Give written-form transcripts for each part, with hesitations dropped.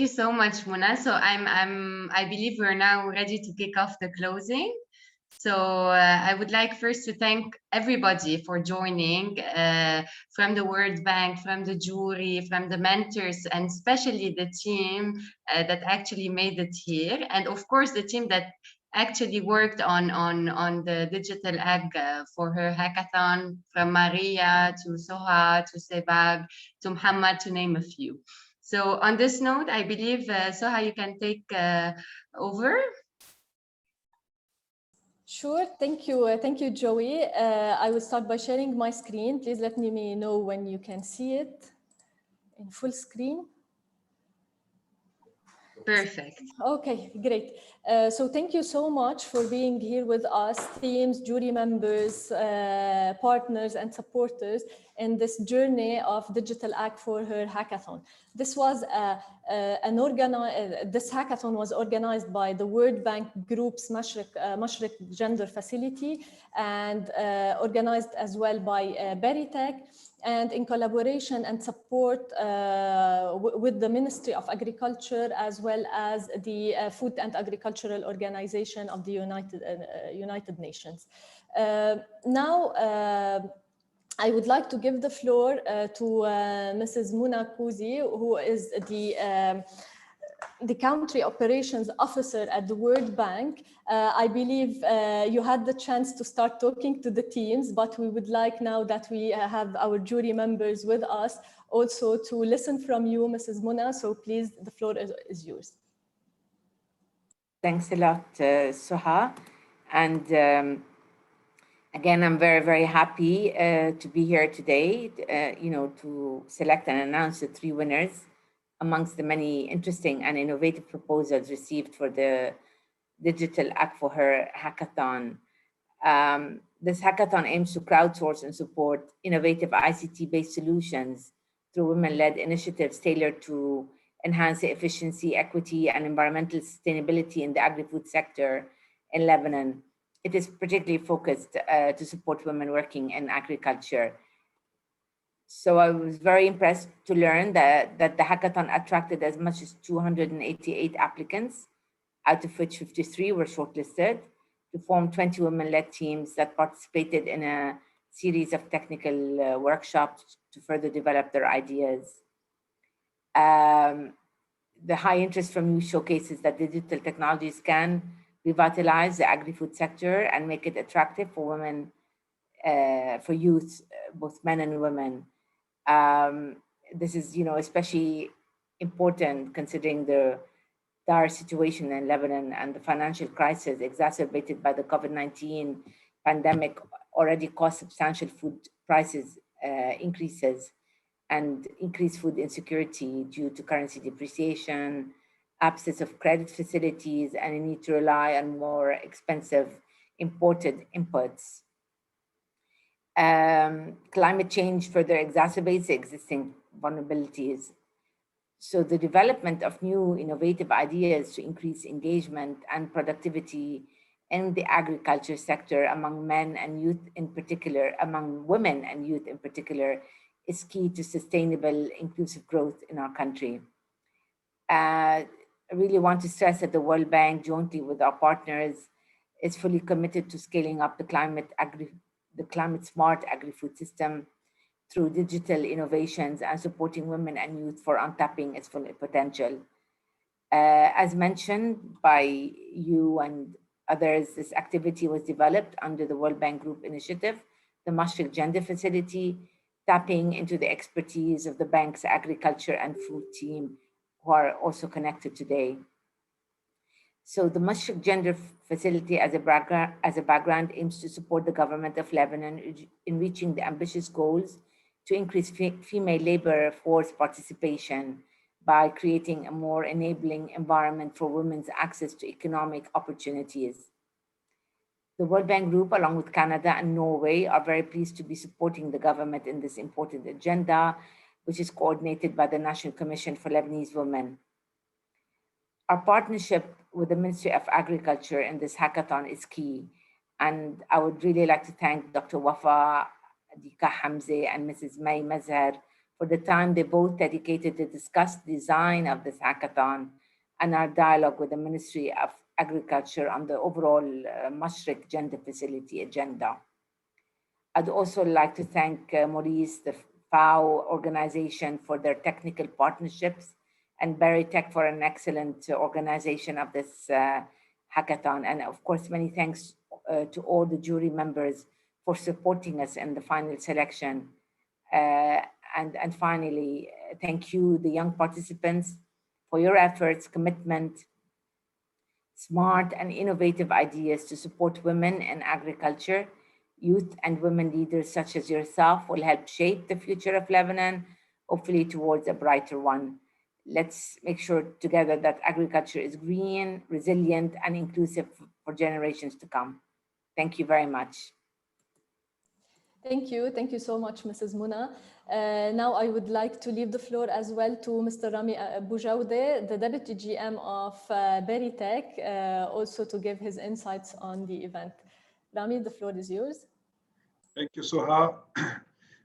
you so much, Mona. So I believe we're now ready to kick off the closing. So I would like first to thank everybody for joining, from the World Bank, from the jury, from the mentors, and especially the team that actually made it here, and of course the team that actually worked on the DigitalAg4Her Hackathon, from Maria to Soha to Sebag to Muhammad, to name a few. So on this note, I believe, Soha, you can take over. Sure, thank you, Joey. I will start by sharing my screen. Please let me know when you can see it in full screen. Perfect. Okay, great. So thank you so much for being here with us, teams, jury members, partners, and supporters in this journey of DigitalAg4Her Hackathon. This hackathon was organized by the World Bank Group's Mashreq Gender Facility, and organized as well by Berytech, and in collaboration and support with the Ministry of Agriculture, as well as the Food and Agricultural Organization of the United Nations. Now, I would like to give the floor to Mrs. Mona Kouzi, who is the Country Operations Officer at the World Bank. I believe you had the chance to start talking to the teams, but we would like, now that we have our jury members with us, also to listen from you, Mrs. Mona. So please, the floor is yours. Thanks a lot, Soha. And again, I'm very, very happy to be here today, to select and announce the 3 winners amongst the many interesting and innovative proposals received for the DigitalAg4Her Hackathon. This hackathon aims to crowdsource and support innovative ICT-based solutions through women-led initiatives tailored to enhance the efficiency, equity, and environmental sustainability in the agri-food sector in Lebanon. It is particularly focused to support women working in agriculture. So I was very impressed to learn that the hackathon attracted as much as 288 applicants, out of which 53 were shortlisted, to form 20 women-led teams that participated in a series of technical workshops to further develop their ideas. The high interest from youth showcases that digital technologies can revitalize the agri-food sector and make it attractive for women, for youth, both men and women. This is, especially important considering the dire situation in Lebanon and the financial crisis exacerbated by the COVID-19 pandemic already caused substantial food prices increases and increased food insecurity due to currency depreciation, absence of credit facilities, and a need to rely on more expensive imported inputs. Climate change further exacerbates the existing vulnerabilities. So the development of new innovative ideas to increase engagement and productivity in the agriculture sector among men and youth in particular, among women and youth in particular, is key to sustainable, inclusive growth in our country. I really want to stress that the World Bank, jointly with our partners, is fully committed to scaling up the climate-smart agri-food system through digital innovations and supporting women and youth for untapping its full potential. As mentioned by you and others, this activity was developed under the World Bank Group initiative, the Mashreq Gender Facility, tapping into the expertise of the bank's agriculture and food team, who are also connected today. So the Mashreq Gender Facility as a background aims to support the government of Lebanon in reaching the ambitious goals to increase female labor force participation by creating a more enabling environment for women's access to economic opportunities. The World Bank Group, along with Canada and Norway, are very pleased to be supporting the government in this important agenda, which is coordinated by the National Commission for Lebanese Women. Our partnership with the Ministry of Agriculture in this hackathon is key, and I would really like to thank Dr. Wafaa El Dikah Hamzé and Mrs. May Mazhar for the time they both dedicated to discuss the design of this hackathon and our dialogue with the Ministry of Agriculture on the overall Mashreq Gender Facility agenda. I'd also like to thank Maurice, the FAO organization, for their technical partnerships, and Berytech for an excellent organization of this hackathon. And of course, many thanks to all the jury members for supporting us in the final selection. And finally, thank you, the young participants, for your efforts, commitment, smart and innovative ideas to support women in agriculture. Youth and women leaders such as yourself will help shape the future of Lebanon, hopefully towards a brighter one. Let's make sure together that agriculture is green, resilient, and inclusive for generations to come. Thank you very much. Thank you so much, Mrs. Muna. Now I would like to leave the floor as well to Mr. Rami Boujoude, the Deputy GM of Berytech, also to give his insights on the event. Rami, the floor is yours. Thank you, Suha.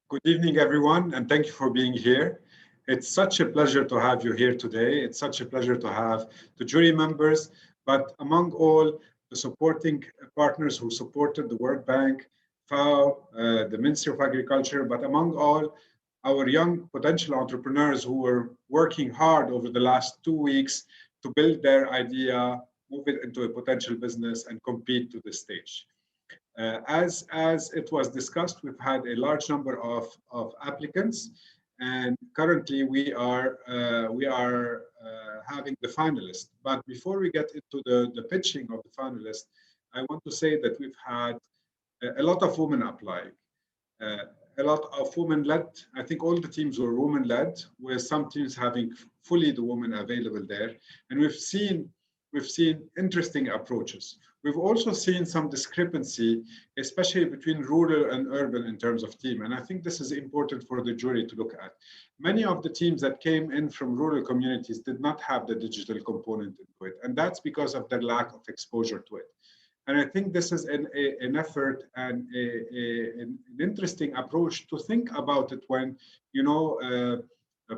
Good evening, everyone, and thank you for being here. It's such a pleasure to have you here today. It's such a pleasure to have the jury members, but among all the supporting partners who supported the World Bank, FAO, the Ministry of Agriculture, but among all our young potential entrepreneurs who were working hard over the last 2 weeks to build their idea, move it into a potential business, and compete to the stage. As it was discussed, we've had a large number of applicants, and currently we are having the finalists. But before we get into the pitching of the finalists, I want to say that we've had a lot of women applying, a lot of women-led. I think all the teams were women-led, with some teams having fully the women available there, and we've seen interesting approaches. We've also seen some discrepancy, especially between rural and urban in terms of team. And I think this is important for the jury to look at. Many of the teams that came in from rural communities did not have the digital component into it. And that's because of their lack of exposure to it. And I think this is an effort and an interesting approach to think about it when,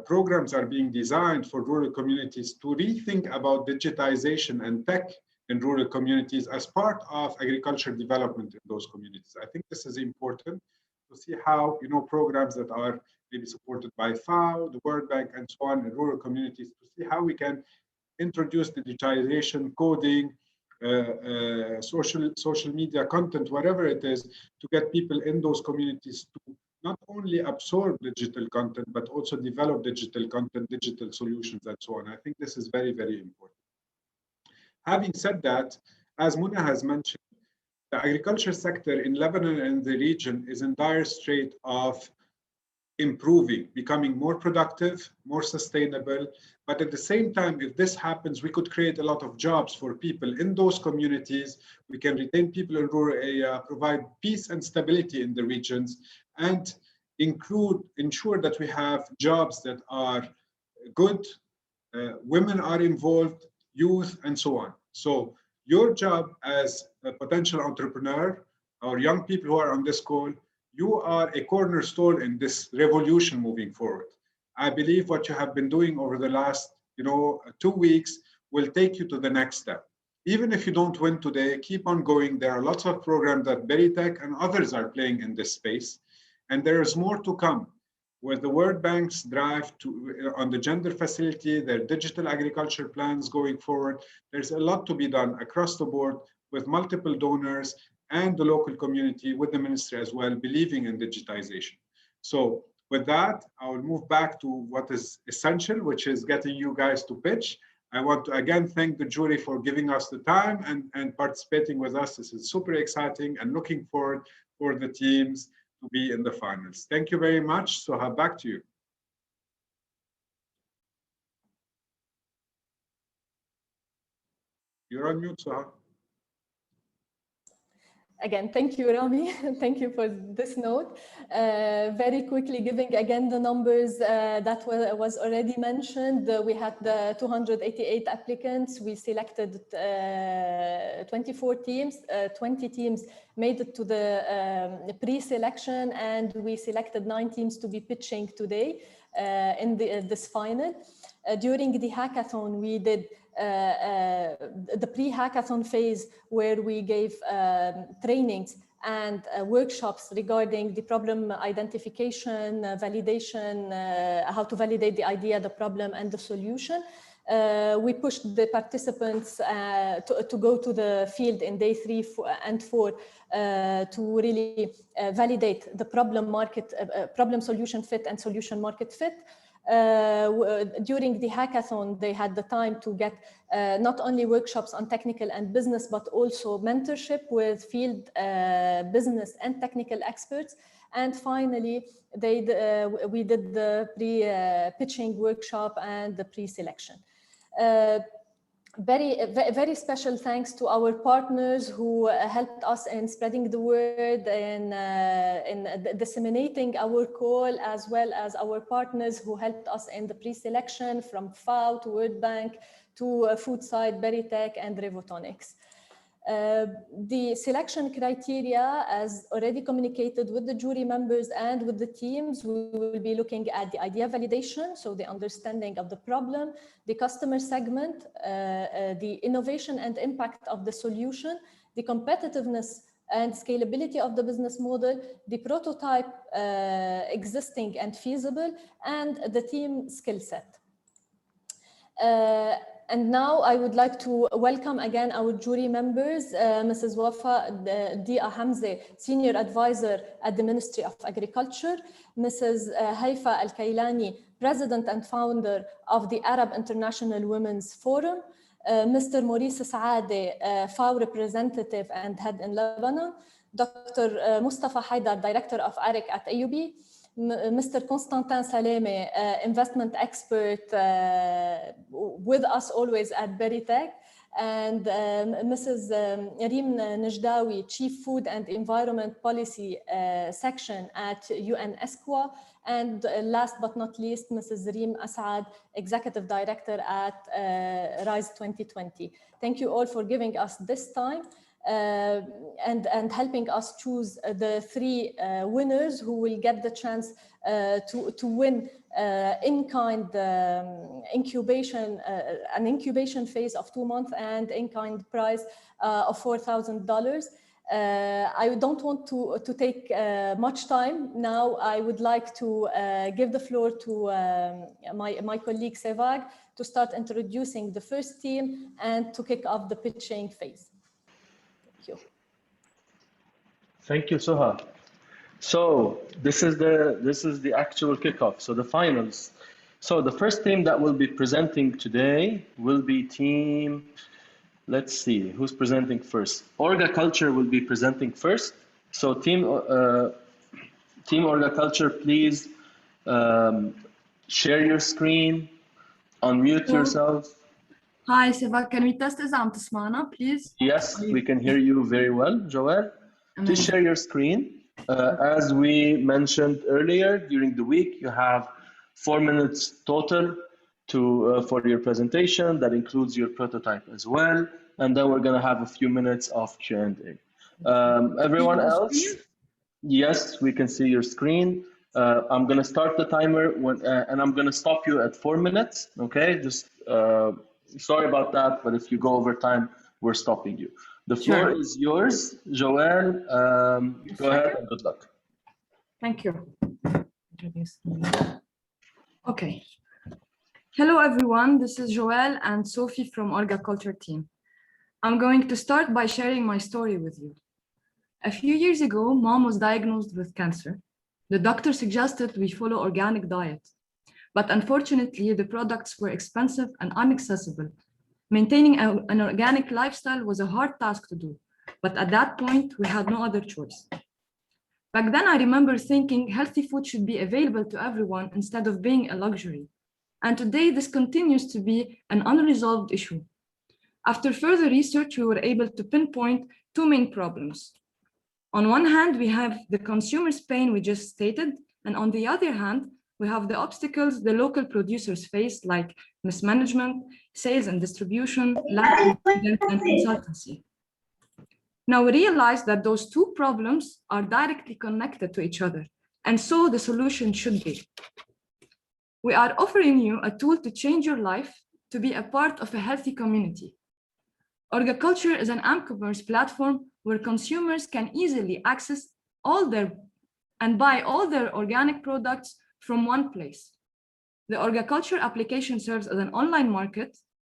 programs are being designed for rural communities to rethink about digitization and tech in rural communities as part of agriculture development in those communities. I think this is important to see how, programs that are maybe supported by FAO, the World Bank, and so on in rural communities, to see how we can introduce digitization, coding, social media content, whatever it is, to get people in those communities to not only absorb digital content, but also develop digital content, digital solutions, and so on. I think this is very, very important. Having said that, as Muna has mentioned, the agriculture sector in Lebanon and the region is in dire strait of improving, becoming more productive, more sustainable. But at the same time, if this happens, we could create a lot of jobs for people in those communities. We can retain people in rural area, provide peace and stability in the regions, and ensure that we have jobs that are good, women are involved, youth, and so on. So your job as a potential entrepreneur, or young people who are on this call, you are a cornerstone in this revolution moving forward. I believe what you have been doing over the last 2 weeks will take you to the next step. Even if you don't win today, keep on going. There are lots of programs that Berytech and others are playing in this space. And there is more to come, with the World Bank's drive on the gender facility, their digital agriculture plans going forward. There's a lot to be done across the board with multiple donors and the local community, with the ministry as well, believing in digitization. So with that, I will move back to what is essential, which is getting you guys to pitch. I want to again thank the jury for giving us the time and participating with us. This is super exciting, and looking forward for the teams to be in the finals. Thank you very much. Suha, back to you. You're on mute, Suha. Again, thank you, Rami. Thank you for this note. Very quickly, giving again the numbers that was already mentioned. We had the 288 applicants. We selected 24 teams. 20 teams made it to the pre-selection, and we selected 9 teams to be pitching today. in this final. During the hackathon, we did the pre-hackathon phase where we gave trainings and workshops regarding the problem identification, validation, how to validate the idea, the problem, and the solution. We pushed the participants to go to the field in day 3 and 4 to really validate the problem solution fit and solution market fit. During the hackathon, they had the time to get not only workshops on technical and business, but also mentorship with field business and technical experts. And finally, we did the pre-pitching workshop and the pre-selection. Very special thanks to our partners who helped us in spreading the word and in disseminating our call, as well as our partners who helped us in the pre-selection, from FAO to World Bank to Food Site, Berytech, and Revotonics. The selection criteria, as already communicated with the jury members and with the teams, we will be looking at the idea validation, so the understanding of the problem, the customer segment, the innovation and impact of the solution, the competitiveness and scalability of the business model, the prototype existing and feasible, and the team skill set. And now I would like to welcome again our jury members, Mrs. Wafaa El Dikah Hamzé, Senior Advisor at the Ministry of Agriculture, Mrs. Haifa El Kaylani, President and Founder of the Arab International Women's Forum, Mr. Maurice Saade, FAO Representative and Head in Lebanon, Dr. Mustafa Haidar, Director of ARIC at AUB, Mr. Constantin Salameh, Investment Expert with us always at Berytech, and Mrs. Reem Nejdawi, Chief Food and Environment Policy Section at UNESCWA, and last but not least, Mrs. Reem Nejdawi, Executive Director at RISE 2020. Thank you all for giving us this time. And helping us choose the 3 winners who will get the chance to win in-kind incubation, an incubation phase of 2 months and in-kind prize of $4,000. I don't want to take much time. Now I would like to give the floor to my colleague Sevag to start introducing the first team and to kick off the pitching phase. Thank you, Suha. So this is the actual kickoff. So the finals. So the first team that will be presenting today will be team. Let's see who's presenting first. Orga Culture will be presenting first. So team Orga Culture, please share your screen, unmute yourself. Hi, Seva. Can we test إذا عم تسمعنا, please? Yes, we can hear you very well, Joel. Please share your screen. As we mentioned earlier, during the week, you have 4 minutes total for your presentation. That includes your prototype as well. And then we're going to have a few minutes of Q&A. Everyone else? Yes, we can see your screen. I'm going to start the timer and I'm going to stop you at 4 minutes. Okay, just sorry about that, but if you go over time, we're stopping you. The floor is yours, Joelle. Go ahead and good luck. Thank you. Okay. Hello, everyone. This is Joelle and Sophie from Orga Culture team. I'm going to start by sharing my story with you. A few years ago, Mom was diagnosed with cancer. The doctor suggested we follow organic diet, but unfortunately, the products were expensive and inaccessible. Maintaining an organic lifestyle was a hard task to do, but at that point, we had no other choice. Back then, I remember thinking healthy food should be available to everyone instead of being a luxury. And today, this continues to be an unresolved issue. After further research, we were able to pinpoint 2 main problems. On one hand, we have the consumer's pain we just stated, and on the other hand, we have the obstacles the local producers face, like mismanagement, sales and distribution, lack of confidence, and consultancy. Now we realize that those 2 problems are directly connected to each other, and so the solution should be. we are offering you a tool to change your life, to be a part of a healthy community. Orgaculture is an e-commerce platform where consumers can easily access and buy all their organic products from one place. The Orgaculture application serves as an online market.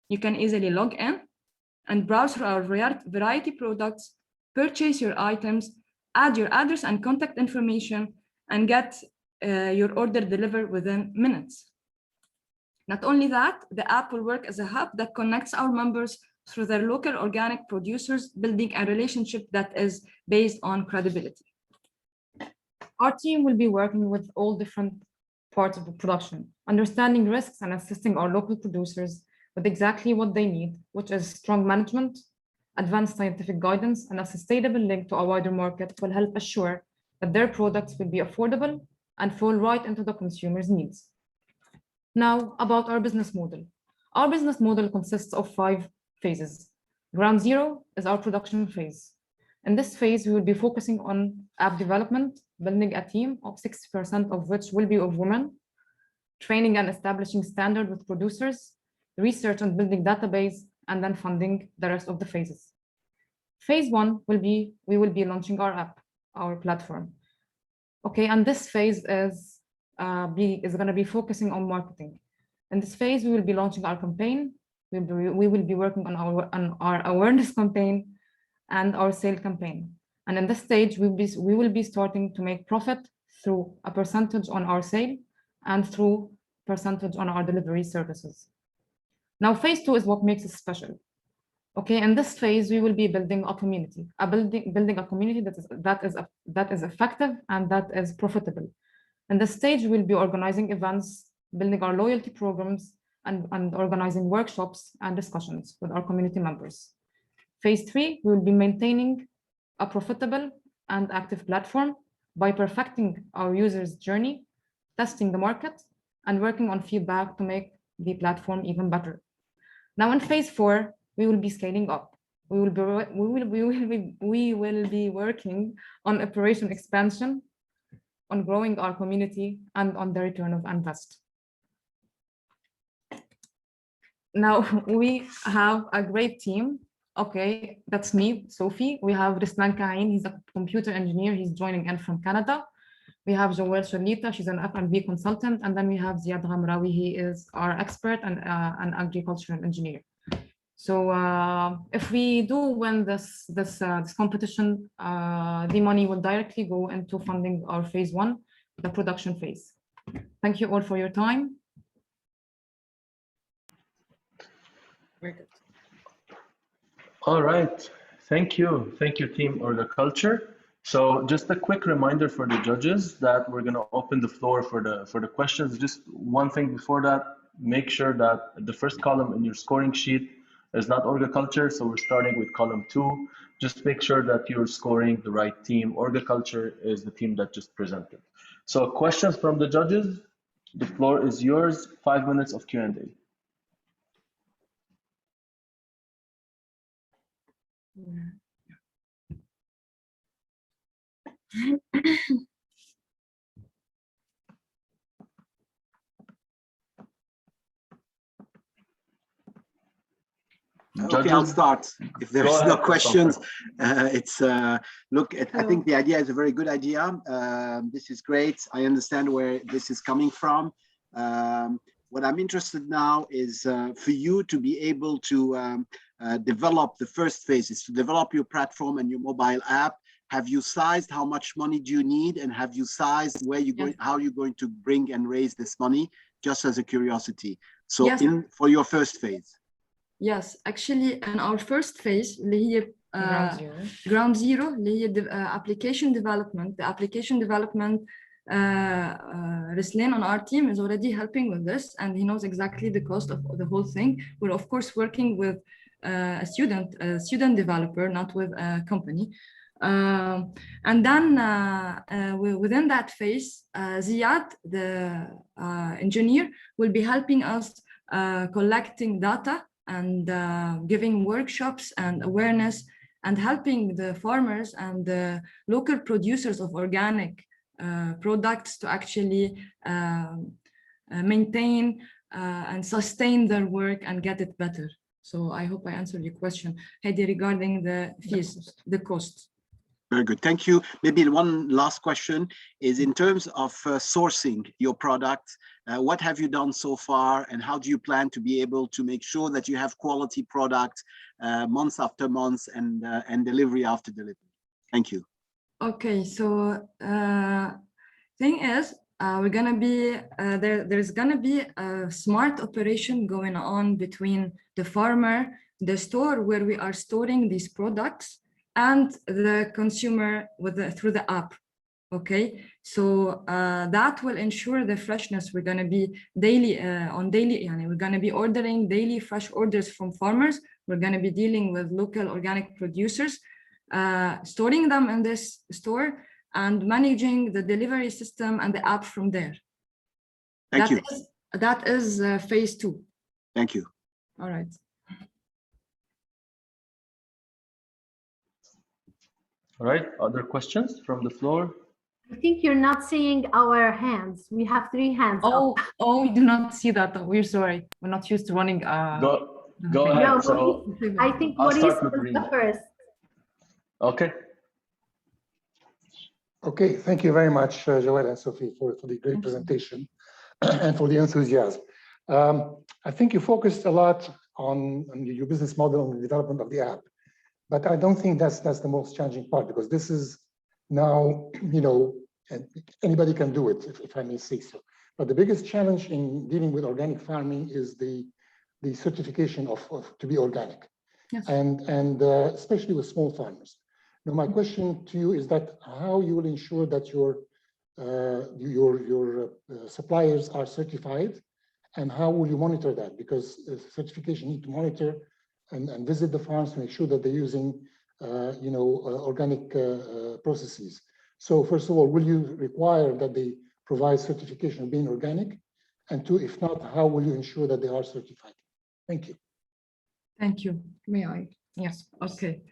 You can easily log in and browse through our variety products, purchase your items, add your address and contact information, and get your order delivered within minutes. Not only that, the app will work as a hub that connects our members through their local organic producers, building a relationship that is based on credibility. Our team will be working with all different parts of the production, understanding risks and assisting our local producers with exactly what they need, which is strong management, advanced scientific guidance, and a sustainable link to a wider market will help assure that their products will be affordable and fall right into the consumer's needs. Now, about our business model. Our business model consists of 5 phases. Ground zero is our production phase. In this phase, we will be focusing on app development, building a team of 60% of which will be of women, training and establishing standard with producers, research and building database, and then funding the rest of the phases. Phase 1 will be, we will be launching our app, our platform. Okay, and this phase is going to be focusing on marketing. In this phase, we will be launching our campaign. We will be working on our awareness campaign and our sale campaign. And in this stage, we will be starting to make profit through a percentage on our sale and through percentage on our delivery services. Now, phase 2 is what makes it special. Okay, in this phase, we will be building a community, building a community that is effective and that is profitable. In this stage, we'll be organizing events, building our loyalty programs, and organizing workshops and discussions with our community members. Phase 3, we will be maintaining a profitable and active platform by perfecting our users' journey, testing the market, and working on feedback to make the platform even better. Now in phase 4, we will be scaling up. We will be working on operation expansion, on growing our community, and on the return of invest. Now we have a great team. Okay, that's me, Sophie. We have Rislan Kain, he's a computer engineer. He's joining in from Canada. We have Joelle Shalita, she's an F&B consultant. And then we have Ziad Ghamrawi, he is our expert and an agricultural engineer. So if we do win this competition, the money will directly go into funding our phase 1, the production phase. Thank you all for your time. Very good. All right, thank you team Orgaculture. So just a quick reminder for the judges that we're going to open the floor for the questions. Just one thing before that, make sure that the first column in your scoring sheet is not Orgaculture, so we're starting with column 2. Just make sure that you're scoring the right team. Orgaculture is the team that just presented. So questions from the judges, the floor is yours, 5 minutes of Q&A. Okay, I'll start. If there's no questions, look, I think the idea is a very good idea. This is great. I understand where this is coming from. What I'm interested now is for you to be able to develop the first phases, to develop your platform and your mobile app. Have you sized how much money do you need, and have you sized where you going, how you're going to bring and raise this money? Just as a curiosity. So yes. For your first phase. Yes, actually, in our first phase, ground zero, application development. The application development, Rislan on our team is already helping with this, and he knows exactly the cost of the whole thing. We're of course working with a student developer, not with a company. And then within that phase, Ziad, the engineer, will be helping us collecting data and giving workshops and awareness and helping the farmers and the local producers of organic products to actually maintain and sustain their work and get it better. So I hope I answered your question, Heidi, regarding the fees, the costs. Very good, thank you. Maybe one last question is in terms of sourcing your product, what have you done so far and how do you plan to be able to make sure that you have quality product month after month and delivery after delivery? Thank you. Okay, so thing is, we're gonna be, there's gonna be a smart operation going on between the farmer, the store where we are storing these products, and the consumer through the app. Okay, so that will ensure the freshness. We're going to be daily we're going to be ordering daily fresh orders from farmers. We're going to be dealing with local organic producers, storing them in this store and managing the delivery system and the app from there. Thank you. That is phase 2. Thank you. All right. All right, other questions from the floor? I think you're not seeing our hands. We have 3 hands up. Oh, we do not see that. We're sorry. We're not used to running. Go ahead. No, so I think I'll Maurice start with was Reem. the first. Okay. Okay, thank you very much, Joelle and Sophie, for the great presentation and for the enthusiasm. I think you focused a lot on your business model and the development of the app. But I don't think that's the most challenging part, because this is now, you know, anybody can do it, if I may say so. But the biggest challenge in dealing with organic farming is the certification of to be organic, yes. and especially with small farmers. Now, my question to you is that how you will ensure that your suppliers are certified, and how will you monitor that? Because certification need to monitor and visit the farms to make sure that they're using, organic processes. So first of all, will you require that they provide certification of being organic? And 2, if not, how will you ensure that they are certified? Thank you. Thank you. May I? Yes. Okay.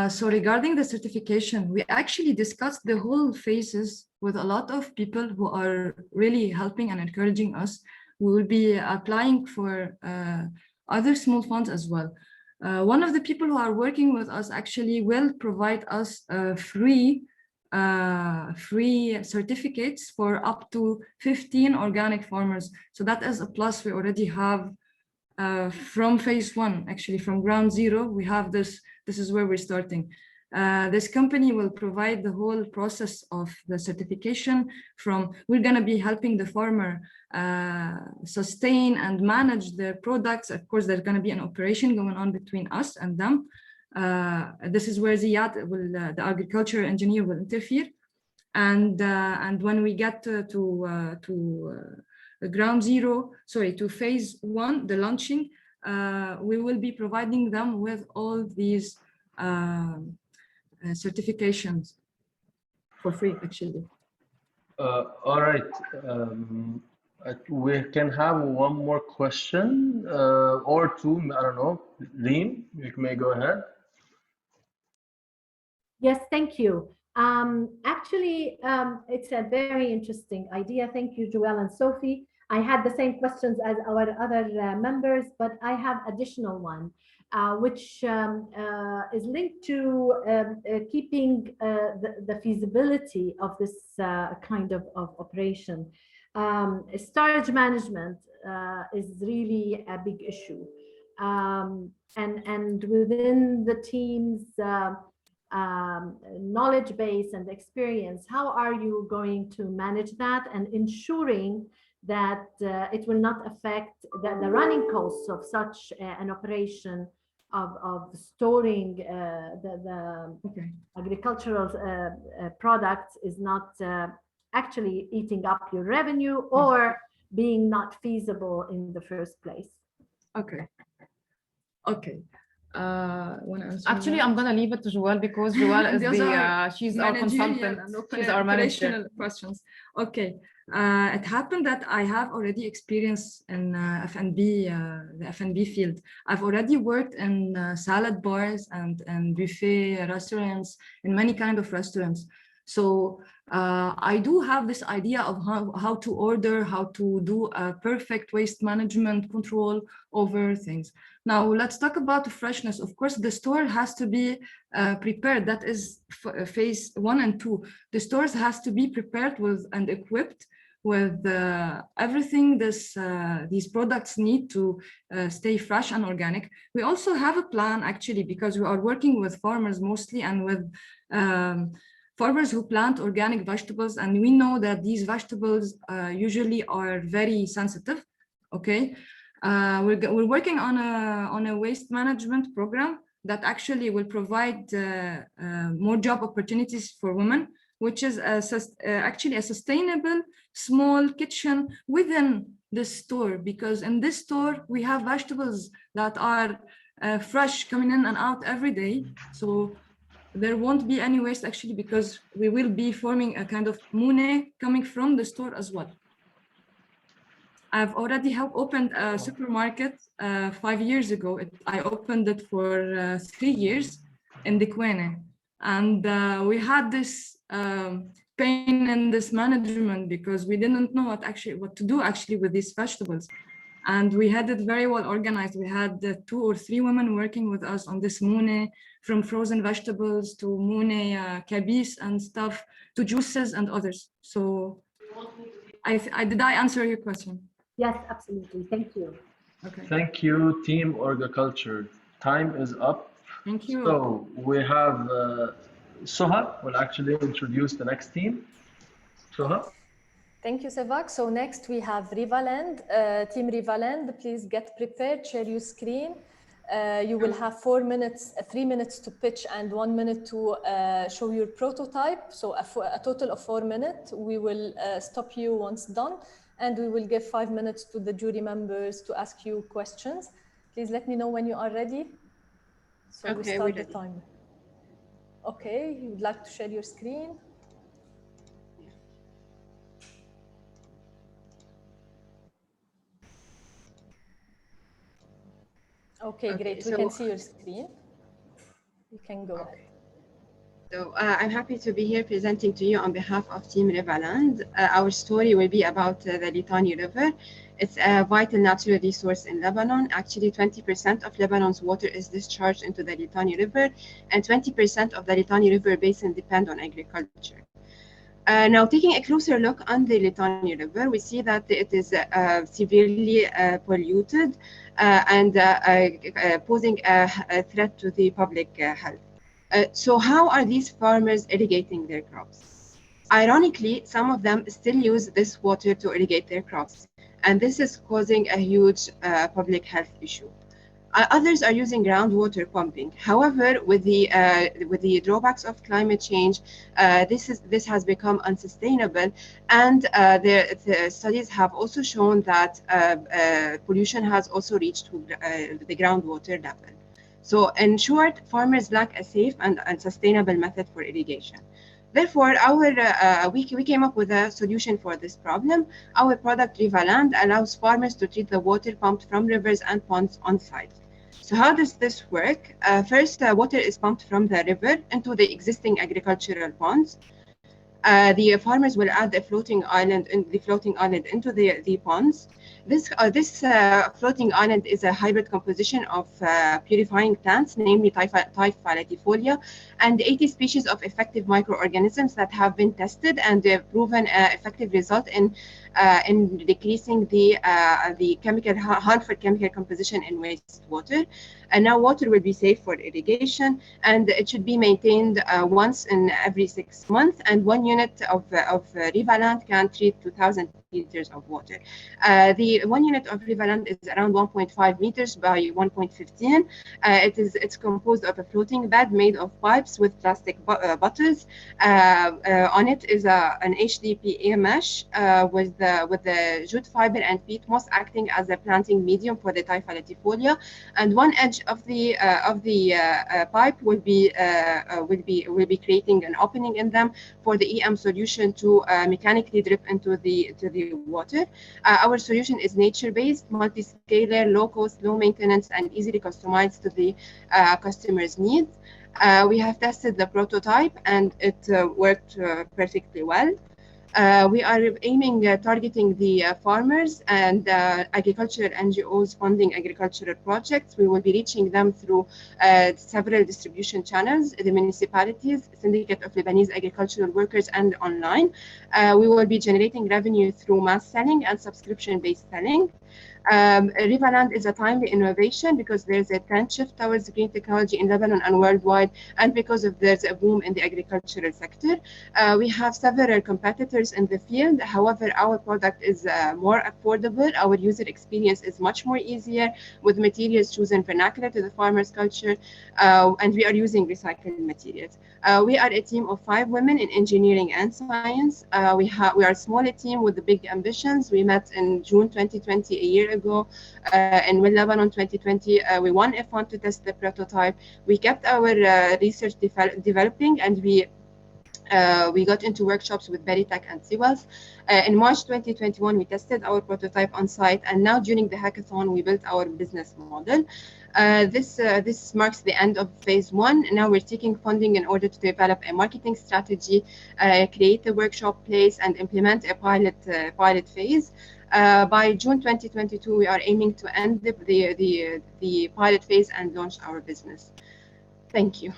So regarding the certification, we actually discussed the whole phases with a lot of people who are really helping and encouraging us. We will be applying for other small funds as well. One of the people who are working with us actually will provide us free certificates for up to 15 organic farmers. So that is a plus. We already have from phase 1, actually from ground zero, we have this. This is where we're starting. This company will provide the whole process of the certification. We're going to be helping the farmer sustain and manage their products. Of course, there's going to be an operation going on between us and them. This is where Ziad the agriculture engineer will interfere. And when we get to ground zero, to phase 1, the launching, we will be providing them with all these certifications for free, actually. All right. We can have one more question or 2. I don't know. Reem, you may go ahead. Yes, thank you. Actually, it's a very interesting idea. Thank you, Joelle and Sophie. I had the same questions as our other members, but I have additional one, which is linked to keeping the feasibility of this kind of operation. Storage management is really a big issue. And within the team's knowledge base and experience, how are you going to manage that and ensuring that it will not affect the running costs of such an operation of storing the agricultural products is not actually eating up your revenue or being not feasible in the first place? Okay. Actually, I'm gonna leave it to Joelle because Joelle is she's our consultant. She's our manager. Questions. Okay. It happened that I have already experience in F&B, the F&B field. I've already worked in salad bars and buffet restaurants, in many kind of restaurants. So I do have this idea of how to order, how to do a perfect waste management control over things. Now let's talk about the freshness. Of course, the store has to be prepared. That is phase 1 and 2. The stores has to be prepared with and equipped with everything these products need to stay fresh and organic. We also have a plan actually, because we are working with farmers mostly and with farmers who plant organic vegetables, and we know that these vegetables usually are very sensitive. Okay, we're working on a waste management program that actually will provide more job opportunities for women, which is actually a sustainable small kitchen within the store, because in this store we have vegetables that are fresh coming in and out every day. So there won't be any waste actually, because we will be forming a kind of money coming from the store as well. I've already opened a supermarket 5 years ago. I opened it for 3 years in Dikwene. And we had this pain in this management because we didn't know what to do actually with these vegetables. And we had it very well organized. We had 2 or 3 women working with us on this mune, from frozen vegetables to mune kabis and stuff, to juices and others. So did I answer your question? Yes, absolutely. Thank you. Okay. Thank you, Team Orga-Culture. Time is up. Thank you. So we have Soha will actually introduce the next team. Soha. Thank you, Sevak. So next we have Rivaland. Team Rivaland, please get prepared, share your screen. You will have 4 minutes, 3 minutes to pitch and 1 minute to show your prototype. So a total of 4 minutes. We will stop you once done, and we will give 5 minutes to the jury members to ask you questions. Please let me know when you are ready. So okay, we start the timer. Okay, you would like to share your screen? Okay, great. We can see your screen. You can go ahead. So I'm happy to be here presenting to you on behalf of Team Rivaland. Our story will be about the Litani River. It's a vital natural resource in Lebanon. Actually, 20% of Lebanon's water is discharged into the Litani River, and 20% of the Litani River basin depend on agriculture. Now, taking a closer look on the Litani River, we see that it is severely polluted and posing a threat to the public health. So how are these farmers irrigating their crops? Ironically, some of them still use this water to irrigate their crops, and this is causing a huge public health issue. Others are using groundwater pumping. However, with the drawbacks of climate change, this has become unsustainable, and the studies have also shown that pollution has also reached the groundwater level. So in short, farmers lack a safe and sustainable method for irrigation. Therefore, we came up with a solution for this problem. Our product, Rivaland, allows farmers to treat the water pumped from rivers and ponds on site. So how does this work? First, water is pumped from the river into the existing agricultural ponds. The farmers will add a floating island into the ponds. This floating island is a hybrid composition of purifying plants, namely Haifa latifolia, and 80 species of effective microorganisms that have been tested and proven effective result in decreasing the harmful chemical composition in wastewater. And now water will be safe for irrigation, and it should be maintained once in every 6 months, and 1 unit of Rivaland can treat 2,000 liters of water. The 1 unit of Rivaland is around 1.5 meters by 1.15. It's composed of a floating bed made of pipes with plastic bottles. On it is an HDPE mesh with the jute fiber and peat moss acting as a planting medium for the Haifa latifolia, and one edge of the pipe will be creating an opening in them for the EM solution to mechanically drip into the water. Our solution is nature-based, multi-scalar, low-cost, low maintenance, and easily customized to the customer's needs. We have tested the prototype and it worked perfectly well. We are aiming targeting the farmers and agricultural NGOs funding agricultural projects. We will be reaching them through several distribution channels, the municipalities, Syndicate of Lebanese Agricultural Workers, and online. We will be generating revenue through mass selling and subscription-based selling. Rivaland is a timely innovation because there's a trend shift towards green technology in Lebanon and worldwide, and because there's a boom in the agricultural sector. We have several competitors in the field. However, our product is more affordable. Our user experience is much more easier with materials chosen vernacular to the farmer's culture, and we are using recycled materials. We are a team of 5 women in engineering and science. We are a smaller team with the big ambitions. We met in June 2020, a year ago, in Lebanon 2020. We won a fund to test the prototype. We kept our research developing, and we got into workshops with Berytech and Siwels. In March 2021, we tested our prototype on site, and now during the hackathon, we built our business model. This marks the end of phase 1. Now we're seeking funding in order to develop a marketing strategy, create a workshop place, and implement a pilot phase. By June 2022, we are aiming to end the pilot phase and launch our business. Thank you.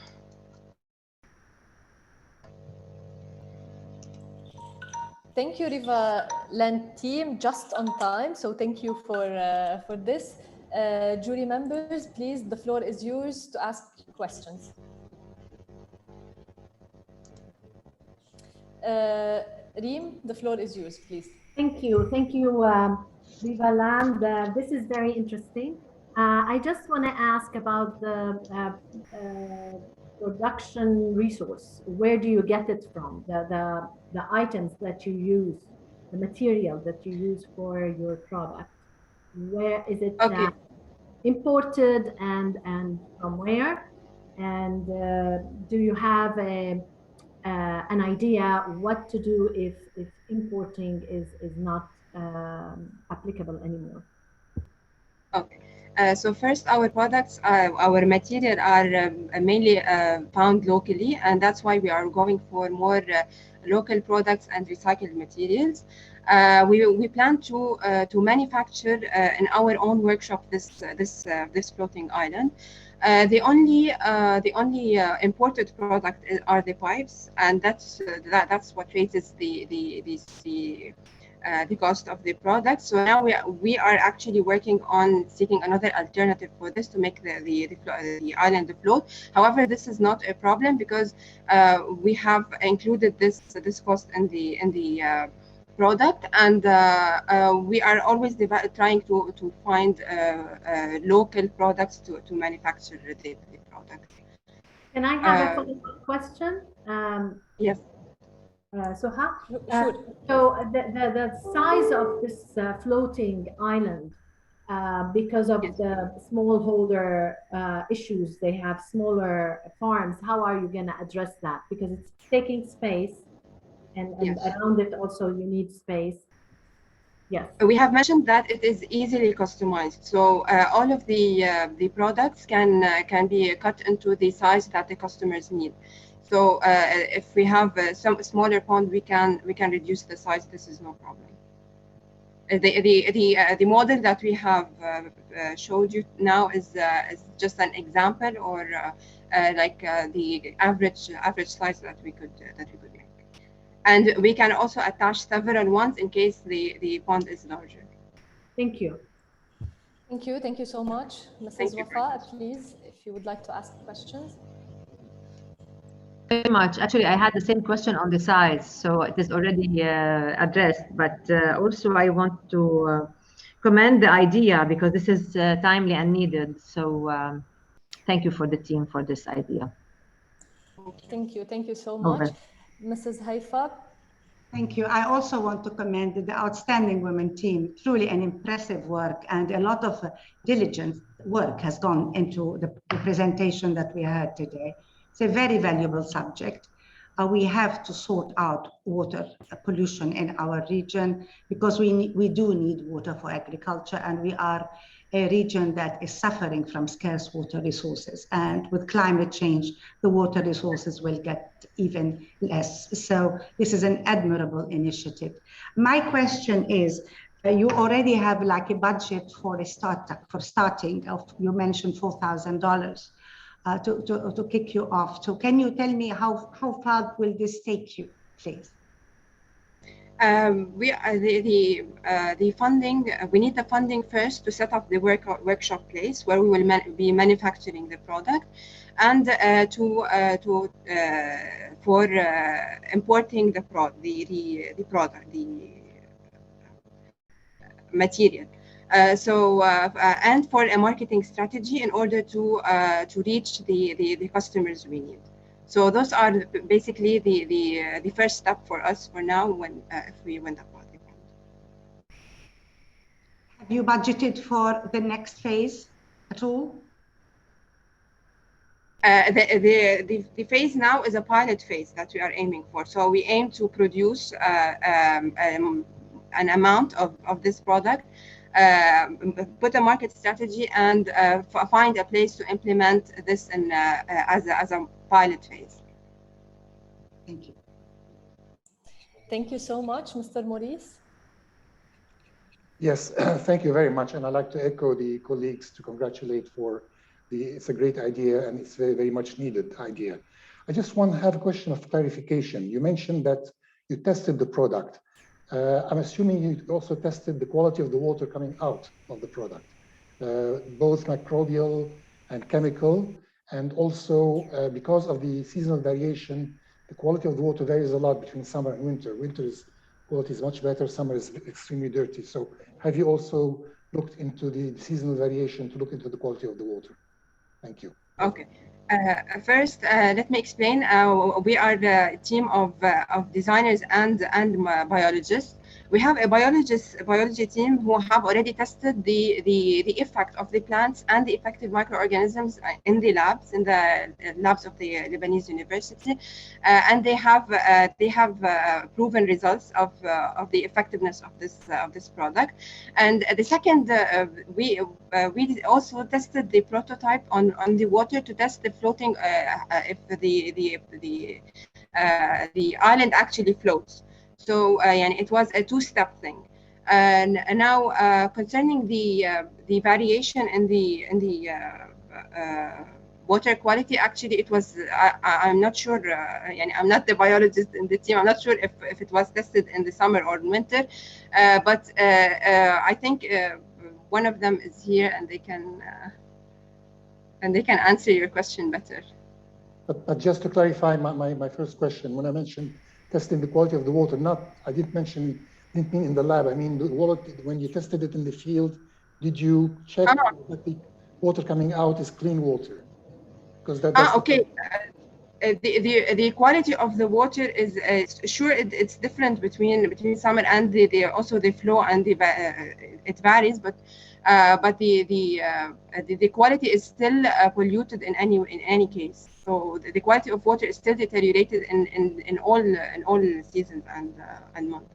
Thank you, Rivaland team, just on time. So thank you for this. Jury members, please, the floor is yours to ask questions. Reem, the floor is yours, please. Thank you, Rivaland. This is very interesting. I just want to ask about the production resource. Where do you get it from? The items that you use, the material that you use for your product. Where is it imported and from where? And do you have an idea what to do if importing is not applicable anymore? Okay. So first, our products, our material are mainly found locally, and that's why we are going for more local products and recycled materials. We plan to manufacture in our own workshop this floating island. The only imported product are the pipes, and that's what raises the cost of the product. So now we are actually working on seeking another alternative for this to make the island float. However, this is not a problem because we have included this cost in the product, and we are always trying to find local products to manufacture the product. Can I have a follow-up question? Yes. Soha? Sure. So the size of this floating island, because of the smallholder issues, they have smaller farms. How are you going to address that? Because it's taking space, and around it also you need space. Yes. We have mentioned that it is easily customized. So all of the products can be cut into the size that the customers need. So if we have some smaller pond, we can reduce the size. This is no problem. The model that we have showed you now is just an example, or the average size that we could make. And we can also attach several ones in case the pond is larger. Thank you. Thank you so much. Mrs. Wafaa, please, if you would like to ask questions. Very much. Actually, I had the same question on the size, so it is already addressed. But also, I want to commend the idea because this is timely and needed. So, thank you for the team for this idea. Thank you so much, Mrs. Haifa. Thank you. I also want to commend the outstanding women team. Truly an impressive work, and a lot of diligent work has gone into the presentation that we heard today. It's a very valuable subject. We have to sort out water pollution in our region because we do need water for agriculture, and we are a region that is suffering from scarce water resources. And with climate change, the water resources will get even less. So this is an admirable initiative. My question is, you already have like a budget for a startup, for starting of, you mentioned $4,000 to kick you off. So can you tell me how far will this take you, please? The funding, we need the funding first to set up the workshop place where we will be manufacturing the product, and for importing the material. And for a marketing strategy in order to reach the customers we need. So those are basically the first step for us for now when if we win the project. Have you budgeted for the next phase at all? The phase now is a pilot phase that we are aiming for. So we aim to produce an amount of this product, put a market strategy, and find a place to implement this in, as a pilot phase. Thank you. Thank you so much, Mr. Maurice. Yes, thank you very much. And I'd like to echo the colleagues to congratulate for it's a great idea, and it's very, very much needed idea. I just want to have a question of clarification. You mentioned that you tested the product. I'm assuming you also tested the quality of the water coming out of the product, both microbial and chemical, and also because of the seasonal variation, the quality of the water varies a lot between summer and winter. Winter's quality is much better, summer is extremely dirty. So have you also looked into the seasonal variation to look into the quality of the water? Thank you. Okay. First, let me explain. We are the team of designers and biologists. We have a biology team who have already tested the effect of the plants and the effective microorganisms in the labs of the Lebanese University, and they have proven results of the effectiveness of this product. And the second, we also tested the prototype on the water to test the floating, if the island actually floats. So and it was a two-step thing. And now concerning the variation in the water quality, actually it was I'm not sure. I'm not the biologist in the team. I'm not sure if it was tested in the summer or winter, but I think one of them is here, and they can answer your question better. But just to clarify my first question, when I mentioned testing the quality of the water, I didn't mean in the lab. I mean, the water, when you tested it in the field, did you check that the water coming out is clean water? Because that's okay. The quality of the water is sure it's different between summer and also the flow, and it varies, but the quality is still polluted in any case. So the quality of water is still deteriorated in all seasons and months.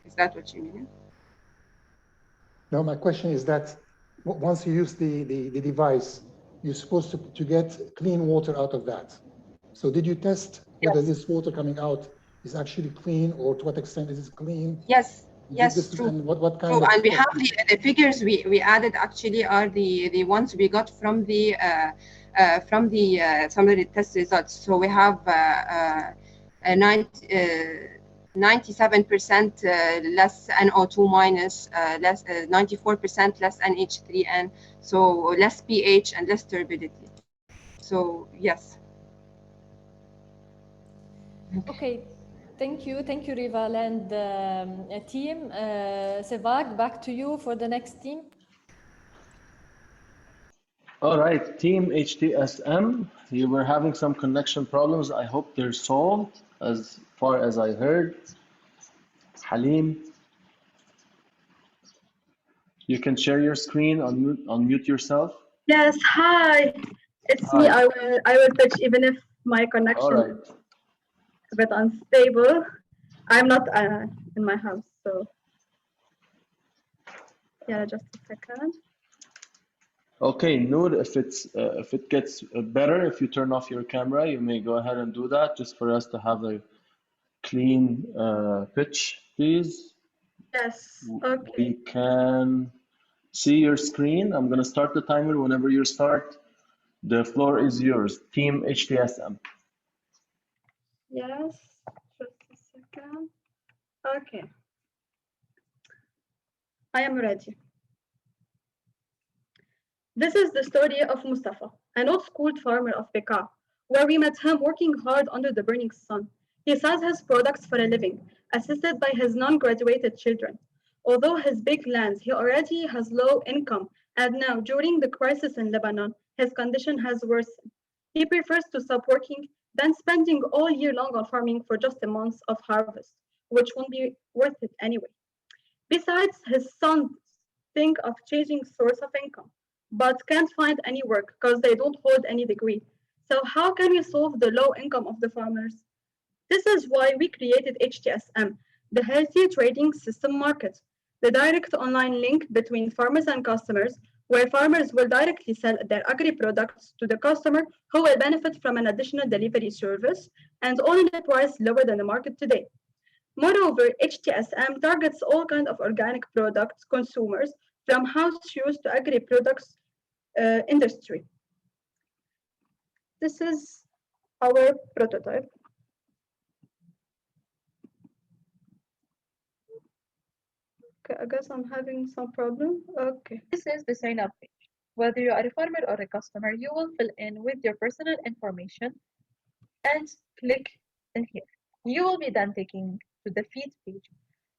Is that what you mean? No, my question is that once you use the device, you're supposed to get clean water out of that. So did you test whether this water coming out is actually clean, or to what extent is it clean? Yes. Yes, true. And what kind of? And we have the figures we added actually are the ones we got from some of the test results. So we have 97% less NO2 minus, less 94% less NH3N, so less pH and less turbidity. So yes. Okay. Thank you, Rivaland team. Sevag, back to you for the next team. All right, Team HTSM, you were having some connection problems. I hope they're solved as far as I heard. Halim, you can share your screen, unmute yourself. Yes, hi. It's me. Hi. I will pitch even if my connection is a bit unstable. I'm not in my house, so yeah, just a second. Okay, Noor, if it gets better, if you turn off your camera, you may go ahead and do that just for us to have a clean pitch, please. Yes, okay. We can see your screen. I'm going to start the timer whenever you start. The floor is yours, Team HTSM. Yes, just a second. Okay. I am ready. This is the story of Mustafa, an old-school farmer of Bekaa, where we met him working hard under the burning sun. He sells his products for a living, assisted by his non-graduated children. Although his big lands, he already has low income, and now, during the crisis in Lebanon, his condition has worsened. He prefers to stop working than spending all year long on farming for just a month of harvest, which won't be worth it anyway. Besides, his sons think of changing source of income, but can't find any work because they don't hold any degree. So how can we solve the low income of the farmers? This is why we created HTSM, the Healthy Trading System Market, the direct online link between farmers and customers, where farmers will directly sell their agri-products to the customer who will benefit from an additional delivery service and all at a price lower than the market today. Moreover, HTSM targets all kinds of organic products consumers from house shoes to agri-products industry. This is our prototype. Okay, I guess I'm having some problem. Okay. This is the sign up page. Whether you are a farmer or a customer, you will fill in with your personal information and click in here. You will be then taken to the feed page.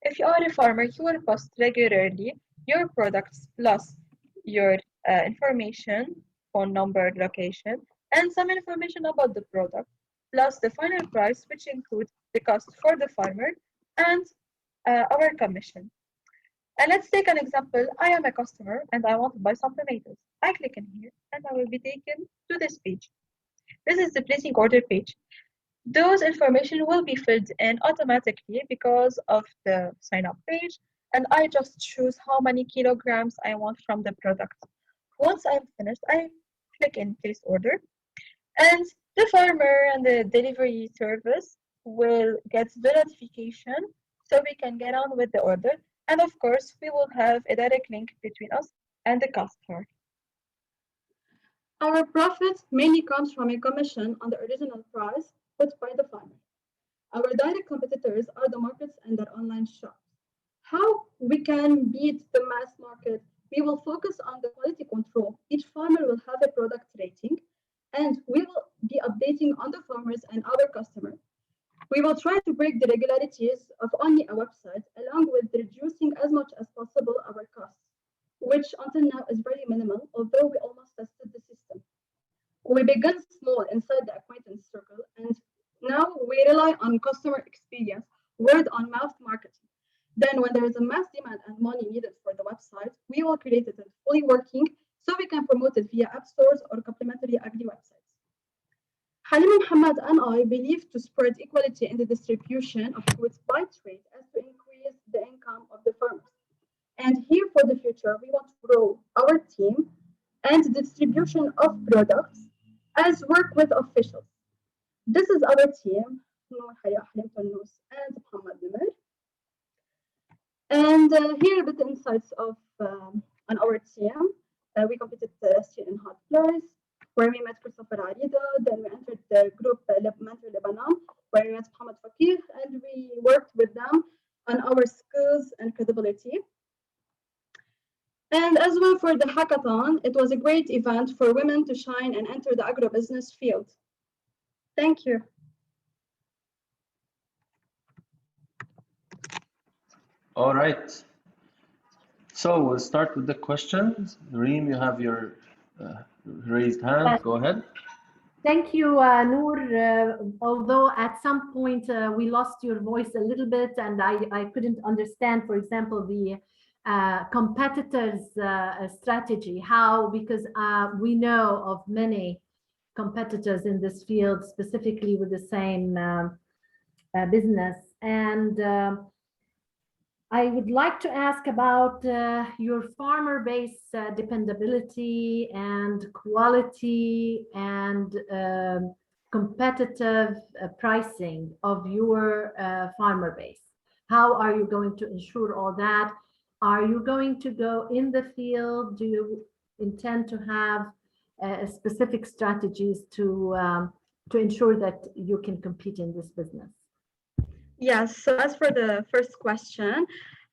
If you are a farmer, you will post regularly your products plus your information, phone number, location, and some information about the product, plus the final price, which includes the cost for the farmer and our commission. And let's take an example. I am a customer and I want to buy some tomatoes. I click in here and I will be taken to this page. This is the placing order page. Those information will be filled in automatically because of the sign up page, and I just choose how many kilograms I want from the product. Once I'm finished, I click in place order, and the farmer and the delivery service will get the notification so we can get on with the order. And of course, we will have a direct link between us and the customer. Our profit mainly comes from a commission on the original price put by the farmer. Our direct competitors are the markets and their online shops. How we can beat the mass market? We will focus on the quality control. Each farmer will have a product rating, and we will be updating on the farmers and our customers. We will try to break the regularities of only a website, along with reducing as much as possible our costs, which until now is very minimal, although we almost tested the system. We began small inside the acquaintance circle, and now we rely on customer experience, word-of-mouth marketing. Then when there is a mass demand and money needed for the website, we will create it fully working so we can promote it via app stores or complementary agri websites. Halim Muhammad and I believe to spread equality in the distribution of goods by trade as to increase the income of the farmers. And here for the future, we want to grow our team and distribution of products as work with officials. This is our team, and Muhammad Nimr. And here are a bit insights of on our team. We completed last year in Hot Place, where we met Christopher Arida. Then we entered the group Mentor Lebanon, where we met Mohamed Fakir, and we worked with them on our skills and credibility. And as well for the hackathon, it was a great event for women to shine and enter the agribusiness field. Thank you. All right. So we'll start with the questions. Reem, you have your raised hand. Go ahead. Thank you, Noor. Although at some point we lost your voice a little bit and I couldn't understand, for example, the competitors' strategy, how, because we know of many competitors in this field, specifically with the same business. And I would like to ask about your farmer base dependability and quality and competitive pricing of your farmer base. How are you going to ensure all that? Are you going to go in the field? Do you intend to have specific strategies to ensure that you can compete in this business? Yes, so as for the first question,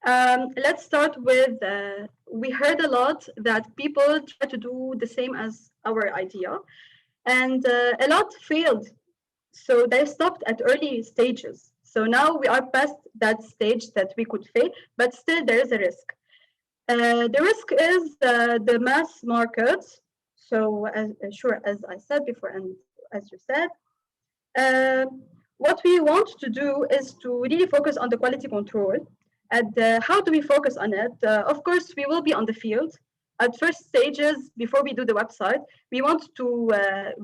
let's start with, we heard a lot that people try to do the same as our idea, and a lot failed. So they stopped at early stages. So now we are past that stage that we could fail, but still there is a risk. The risk is the mass market. So as I said before, and as you said, what we want to do is to really focus on the quality control. And how do we focus on it? Of course, we will be on the field. At first stages, before we do the website, we want to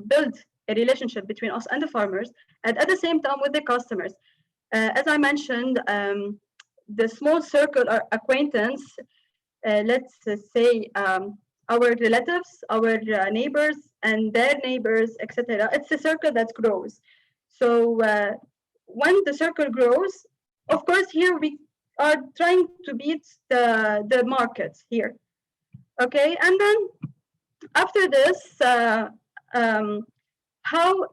build a relationship between us and the farmers, and at the same time with the customers. As I mentioned, the small circle or acquaintance, let's say our relatives, our neighbors, and their neighbors, etc. It's a circle that grows. So when the circle grows, of course, here we are trying to beat the market here. Okay, and then after this, how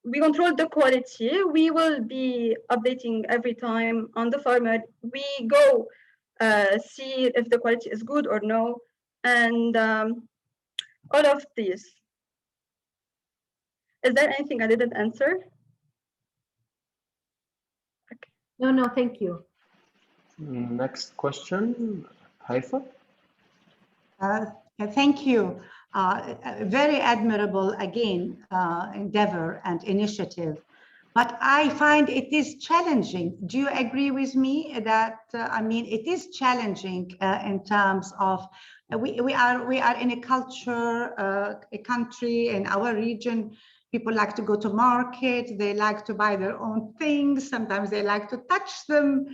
we control the quality, we will be updating every time on the farmer. We go see if the quality is good or no, and all of these. Is there anything I didn't answer? Okay. No, thank you. Next question, Haifa. Thank you. Very admirable, again, endeavor and initiative. But I find it is challenging. Do you agree with me that, I mean, it is challenging in terms of, we are in a culture, a country, in our region, people like to go to market, they like to buy their own things, sometimes they like to touch them,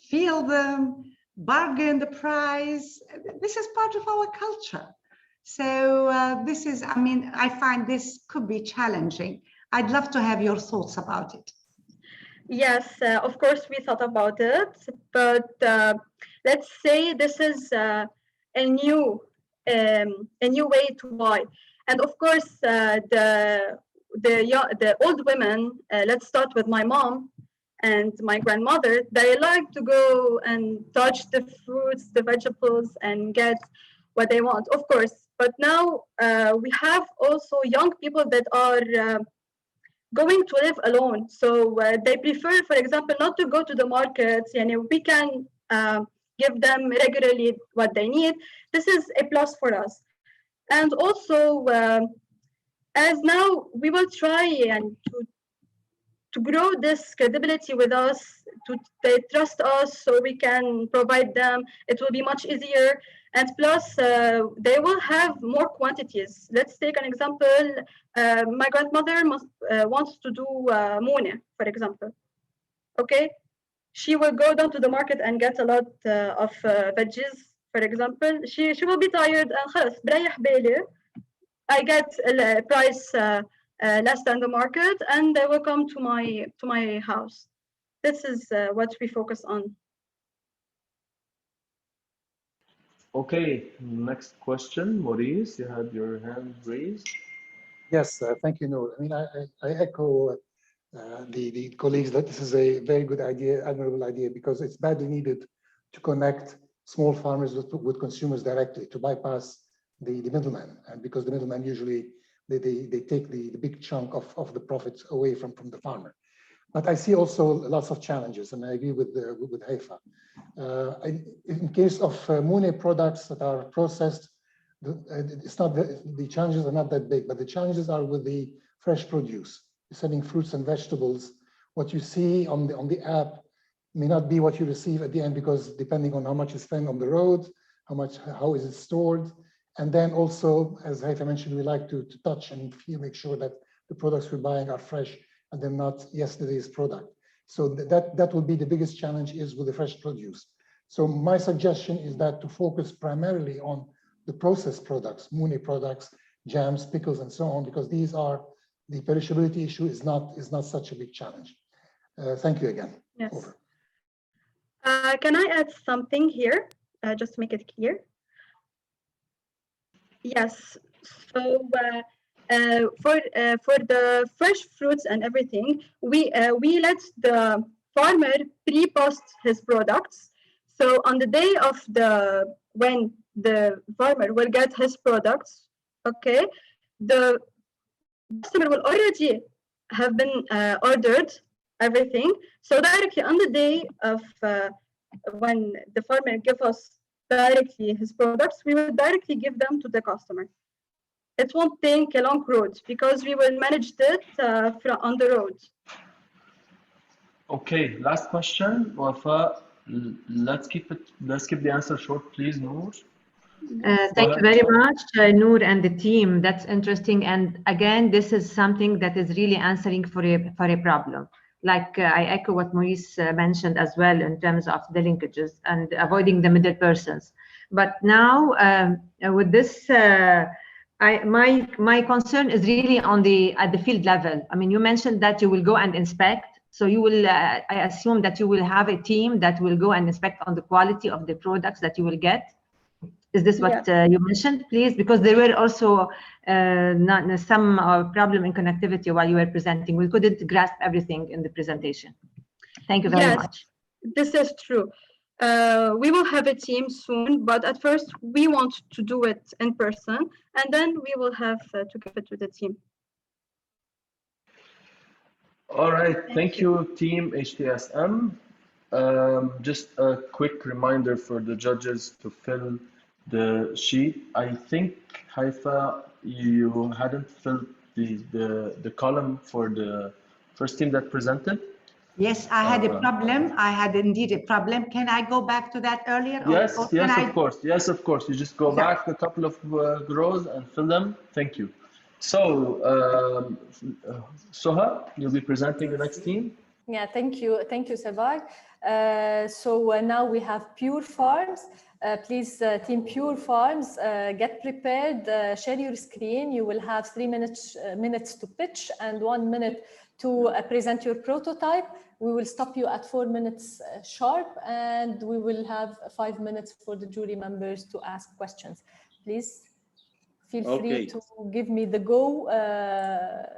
feel them, bargain the price. This is part of our culture. So this is, I mean, I find this could be challenging. I'd love to have your thoughts about it. Yes, of course we thought about it, but let's say this is a new way to buy, and of course the old women. Let's start with my mom and my grandmother. They like to go and touch the fruits, the vegetables, and get what they want, of course. But now we have also young people that are going to live alone. So they prefer, for example, not to go to the markets. And we can give them regularly what they need. This is a plus for us. And also, as now we will try and to grow this credibility with us, they trust us, so we can provide them. It will be much easier. And plus, they will have more quantities. Let's take an example. My grandmother wants to do mune, for example. Okay, she will go down to the market and get a lot of veggies, for example. She will be tired and خلاص بريح بالي. I get a price less than the market, and they will come to my house. This is what we focus on. Okay, next question, Maurice, you had your hand raised. Yes, thank you, Noor. I mean, I echo the colleagues that this is a very good idea, admirable idea, because it's badly needed to connect small farmers with consumers directly, to bypass the middleman. And because the middleman usually, they take the big chunk of the profits away from the farmer. But I see also lots of challenges, and I agree with Haifa. In case of Mune products that are processed, it's not the challenges are not that big, but the challenges are with the fresh produce. You're selling fruits and vegetables. What you see on the app may not be what you receive at the end, because depending on how much you spend on the road, how is it stored, and then also, as Haifa mentioned, we like to touch and feel, make sure that the products we're buying are fresh and they're not yesterday's product. So that will be the biggest challenge, is with the fresh produce. So my suggestion is that to focus primarily on the processed products, Mooney products, jams, pickles, and so on, because these are, the perishability issue is not such a big challenge. Thank you again. Yes. Over. Can I add something here, just to make it clear? Yes. So for the fresh fruits and everything, we let the farmer pre-post his products. So on the day of when the farmer will get his products, okay, the customer will already have been ordered everything. So directly on the day of when the farmer gives us directly his products, we will directly give them to the customer. It won't take a long road, because we will manage it on the road. Okay, last question, Wafaa. Let's keep the answer short, please, Noor. Thank you very much, Noor and the team. That's interesting. And again, this is something that is really answering for a problem. Like I echo what Maurice mentioned as well in terms of the linkages and avoiding the middle persons. But now with this, my concern is really at the field level. I mean, you mentioned that you will go and inspect. So you will, I assume that you will have a team that will go and inspect on the quality of the products that you will get. Is this what you mentioned, please? Because there were also some problem in connectivity while you were presenting. We couldn't grasp everything in the presentation. Thank you very much. This is true. We will have a team soon, but at first we want to do it in person, and then we will have to give it to the team. All right, thank you, team HTSM. Just a quick reminder for the judges to fill the sheet. I think, Haifa, you hadn't filled the column for the first team that presented. Yes, I had a problem. I had indeed a problem. Can I go back to that earlier? Yes, of course. Yes, of course. You just go back a couple of rows and fill them. Thank you. So, Soha, you'll be presenting the next team. Yeah, thank you, Sebag. So now we have Pure Farms. Please, Team Pure Farms, get prepared. Share your screen. You will have 3 minutes to pitch and 1 minute to present your prototype. We will stop you at 4 minutes sharp, and we will have 5 minutes for the jury members to ask questions. Please feel free to give me the go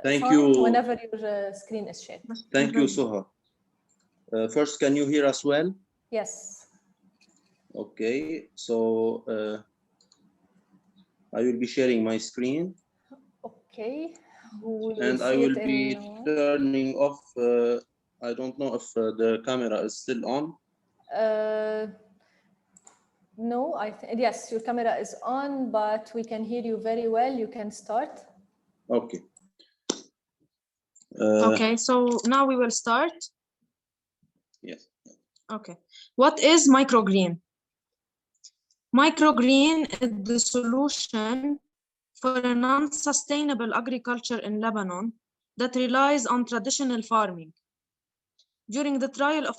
Thank sign you. whenever your screen is shared. Thank you, Soha. First, can you hear us well? Yes. Okay, so I will be sharing my screen. Okay. And I will be turning off, I don't know if the camera is still on. No, yes, your camera is on, but we can hear you very well. You can start. Okay. Okay, so now we will start. Yes. Okay. What is microgreen? Microgreen is the solution for a non-sustainable agriculture in Lebanon that relies on traditional farming. During the trial of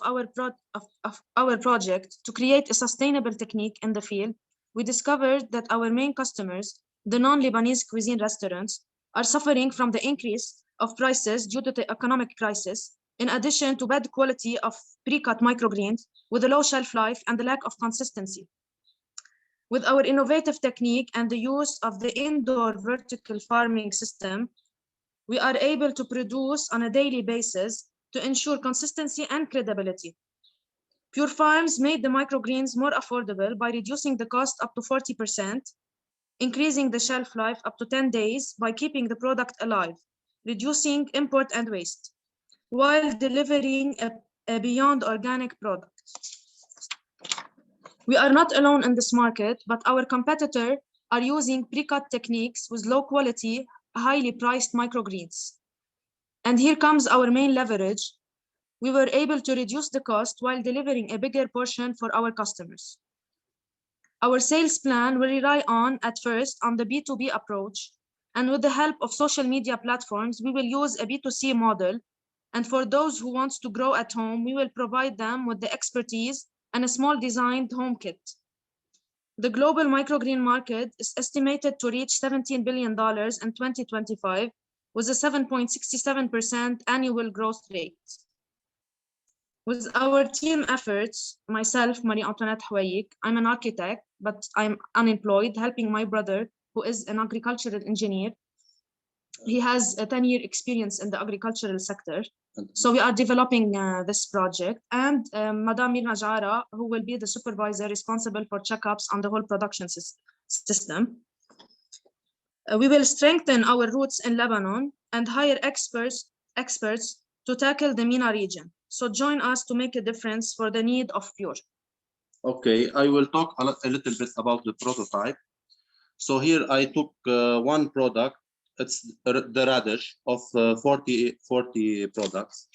our project to create a sustainable technique in the field, we discovered that our main customers, the non-Lebanese cuisine restaurants, are suffering from the increase of prices due to the economic crisis, in addition to bad quality of pre-cut microgreens with a low shelf life and the lack of consistency. With our innovative technique and the use of the indoor vertical farming system, we are able to produce on a daily basis to ensure consistency and credibility. Pure Farms made the microgreens more affordable by reducing the cost up to 40%, increasing the shelf life up to 10 days by keeping the product alive, reducing import and waste, while delivering a beyond organic product. We are not alone in this market, but our competitor are using pre-cut techniques with low quality, highly priced microgreens. And here comes our main leverage. We were able to reduce the cost while delivering a bigger portion for our customers. Our sales plan will rely at first on the B2B approach, and with the help of social media platforms, we will use a B2C model. And for those who want to grow at home, we will provide them with the expertise and a small designed home kit. The global microgreen market is estimated to reach $17 billion in 2025, with a 7.67% annual growth rate. With our team efforts, myself, Marie-Antoinette Houayik, I'm an architect, but I'm unemployed, helping my brother, who is an agricultural engineer. He has a 10-year experience in the agricultural sector. So we are developing this project, and Madame Reem Nejdawi, who will be the supervisor responsible for checkups on the whole production system. We will strengthen our roots in Lebanon and hire experts to tackle the MENA region. So join us to make a difference for the need of Pure. Okay, I will talk a little bit about the prototype. So here I took one product. It's the radish of 40 products.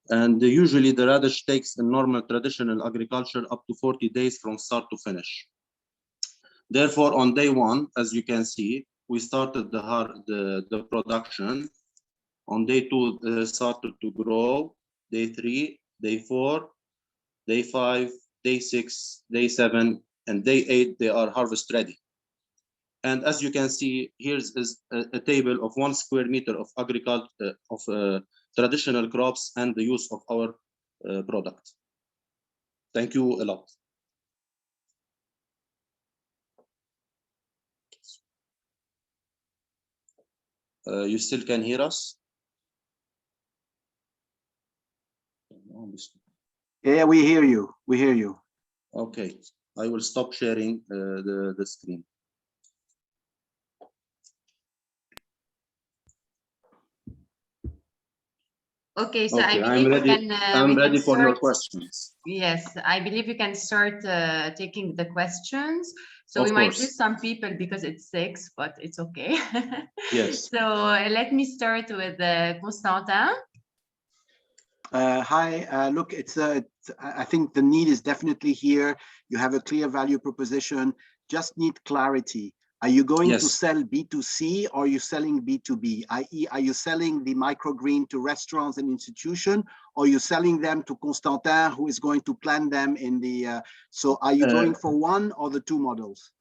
And usually the radish takes in normal traditional agriculture up to 40 days from start to finish. Therefore, on day one, as you can see, we started the production. On day two, started to grow. Day 3, day 4, day 5, day 6, day 7, and day 8, they are harvest ready. And as you can see, here's a table of 1 square meter of agriculture, of traditional crops and the use of our product. Thank you a lot. You still can hear us? Yeah, we hear you. We hear you. Okay, I will stop sharing the screen. Okay, so okay, I believe I'm ready for your questions. Yes, I believe you can start taking the questions. So of we course. might lose some people because it's 6, but it's okay. Yes. So let me start with Constantin. Hi, look, I think the need is definitely here. You have a clear value proposition, just need clarity. Are you going to sell B2C or are you selling B2B? i.e., are you selling the microgreen to restaurants and institutions, or are you selling them to Constantin, who is going to plant them in the, so are you going for one or the two models?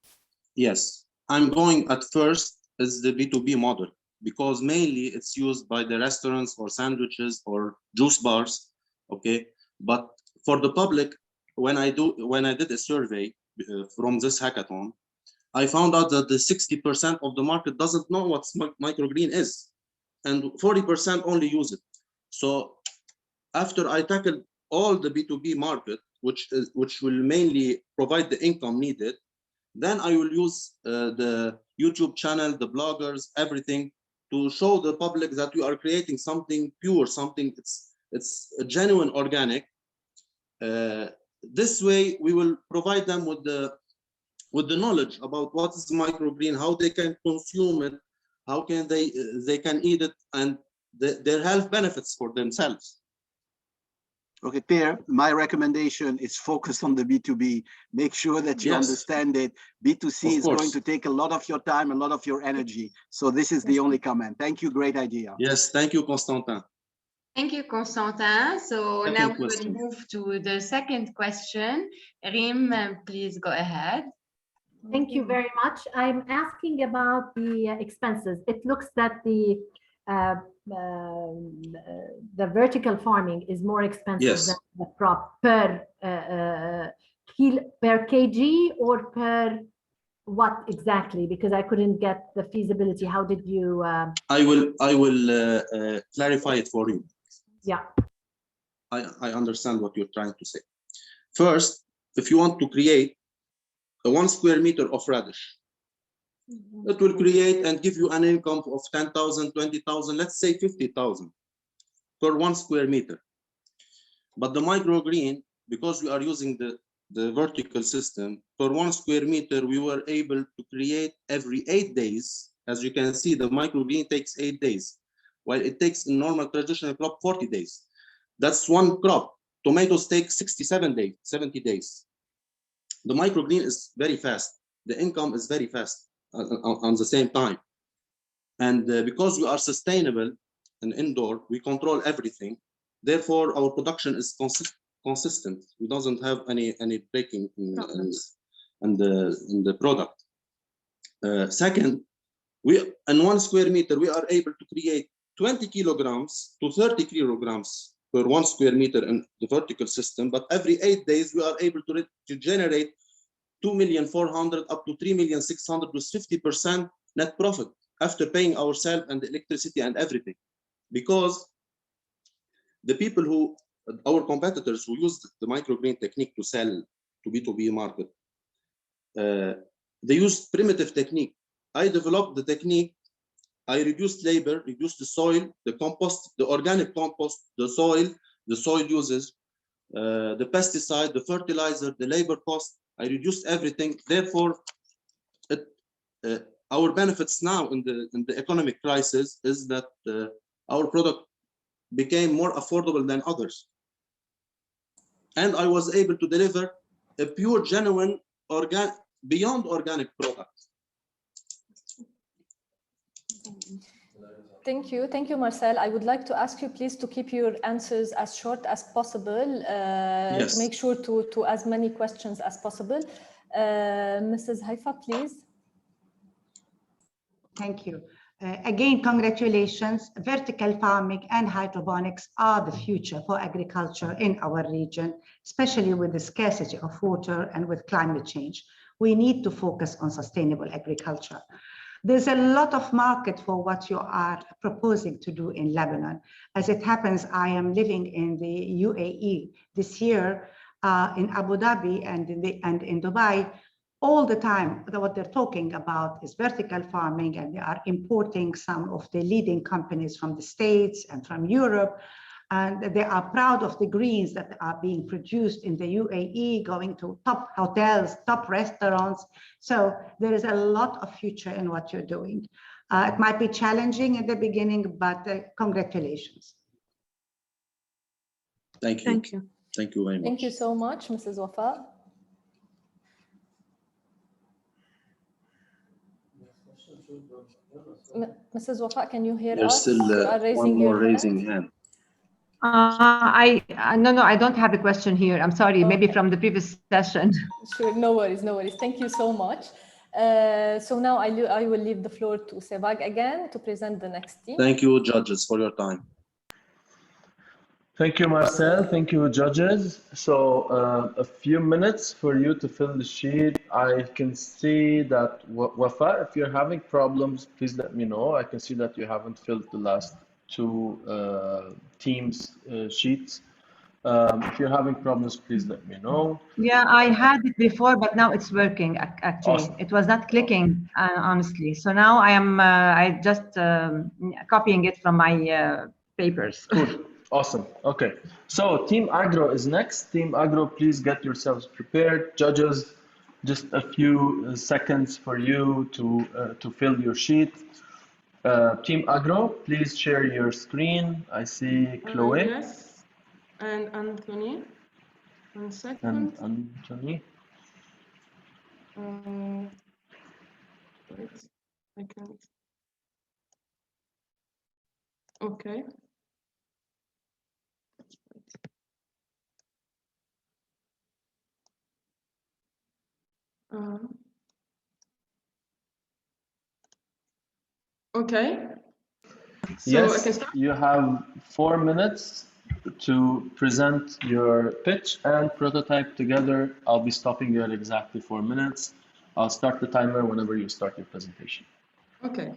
Yes, I'm going at first is the B2B model, because mainly it's used by the restaurants or sandwiches or juice bars, okay? But for the public, when I did a survey from this hackathon, I found out that the 60% of the market doesn't know what microgreen is, and 40% only use it. So after I tackled all the B2B market, which will mainly provide the income needed, then I will use the YouTube channel, the bloggers, everything to show the public that we are creating something pure, something it's genuine organic. This way we will provide them with the knowledge about what is microgreen, how they can consume it, how can they can eat it, and their health benefits for themselves. Okay, Pierre, my recommendation is focus on the B2B. Make sure that you understand it. B2C is going to take a lot of your time, a lot of your energy. So this is the only comment. Thank you, great idea. Yes, thank you, Constantin. Thank you, Constantin. So now we will move to the second question. Reem, please go ahead. Thank you very much. I'm asking about the expenses. It looks that the vertical farming is more expensive than the crop per kg or per what exactly? Because I couldn't get the feasibility. How did you? I will clarify it for you. Yeah. I understand what you're trying to say. First, if you want to create a 1 square meter of radish, it will create and give you an income of 10,000, 20,000, let's say 50,000 per 1 square meter. But the microgreen, because we are using the the vertical system, per 1 square meter, we were able to create every 8 days. As you can see, the microgreen takes 8 days, while it takes in normal traditional crop 40 days. That's one crop. Tomatoes take 67 days, 70 days. The microgreen is very fast. The income is very fast on the same time. And because we are sustainable and indoor, we control everything. Therefore, our production is consistent. We doesn't have any breaking in the product. Second, in 1 square meter, we are able to create 20 kilograms to 30 kilograms per 1 square meter in the vertical system. But every 8 days, we are able to generate 2,400,000 up to 3,600,000 with 50% net profit after paying ourselves and the electricity and everything. Because the people who, our competitors who use the microgreen technique to sell to B2B market, they use primitive technique. I developed the technique. I reduced labor, reduced the soil, the compost, the organic compost, the soil uses, the pesticide, the fertilizer, the labor cost. I reduced everything. Therefore, our benefits now in the economic crisis is that our product became more affordable than others. And I was able to deliver a pure, genuine, beyond organic product. Thank you, Marcel. I would like to ask you, please, to keep your answers as short as possible, yes, to make sure to as many questions as possible. Mrs. Haifa, please. Thank you. Again, congratulations. Vertical farming and hydroponics are the future for agriculture in our region, especially with the scarcity of water and with climate change. We need to focus on sustainable agriculture. There's a lot of market for what you are proposing to do in Lebanon. As it happens, I am living in the UAE this year, in Abu Dhabi and in Dubai. All the time, what they're talking about is vertical farming, and they are importing some of the leading companies from the States and from Europe. And they are proud of the greens that are being produced in the UAE, going to top hotels, top restaurants. So there is a lot of future in what you're doing. It might be challenging in the beginning, but congratulations. Thank you. Thank you. Thank you very much. Thank you so much, Mrs. Wafaa. Mrs. Wafaa, can you hear There's us? still one more raising hand. No, I don't have a question here. I'm sorry, maybe from the previous session. Sure, no worries, no worries. Thank you so much. So now I will leave the floor to Sebag again to present the next team. Thank you, judges, for your time. Thank you, Marcel. Thank you, judges. So a few minutes for you to fill the sheet. I can see that, Wafaa, if you're having problems, please let me know. I can see that you haven't filled the last two teams' sheets. If you're having problems, please let me know. Yeah, I had it before, but now it's working, actually. Awesome. It was not clicking, honestly. So now I just copying it from my papers. Cool. Awesome. Okay. So Team Agro is next. Team Agro, please get yourselves prepared. Judges, just a few seconds for you to fill your sheet. Team Agro, please share your screen. I see Chloe. Yes. And Anthony. 1 second. And Anthony. Wait, I can't. Okay. Okay. So yes, you have 4 minutes to present your pitch and prototype together. I'll be stopping you at exactly 4 minutes. I'll start the timer whenever you start your presentation. Okay.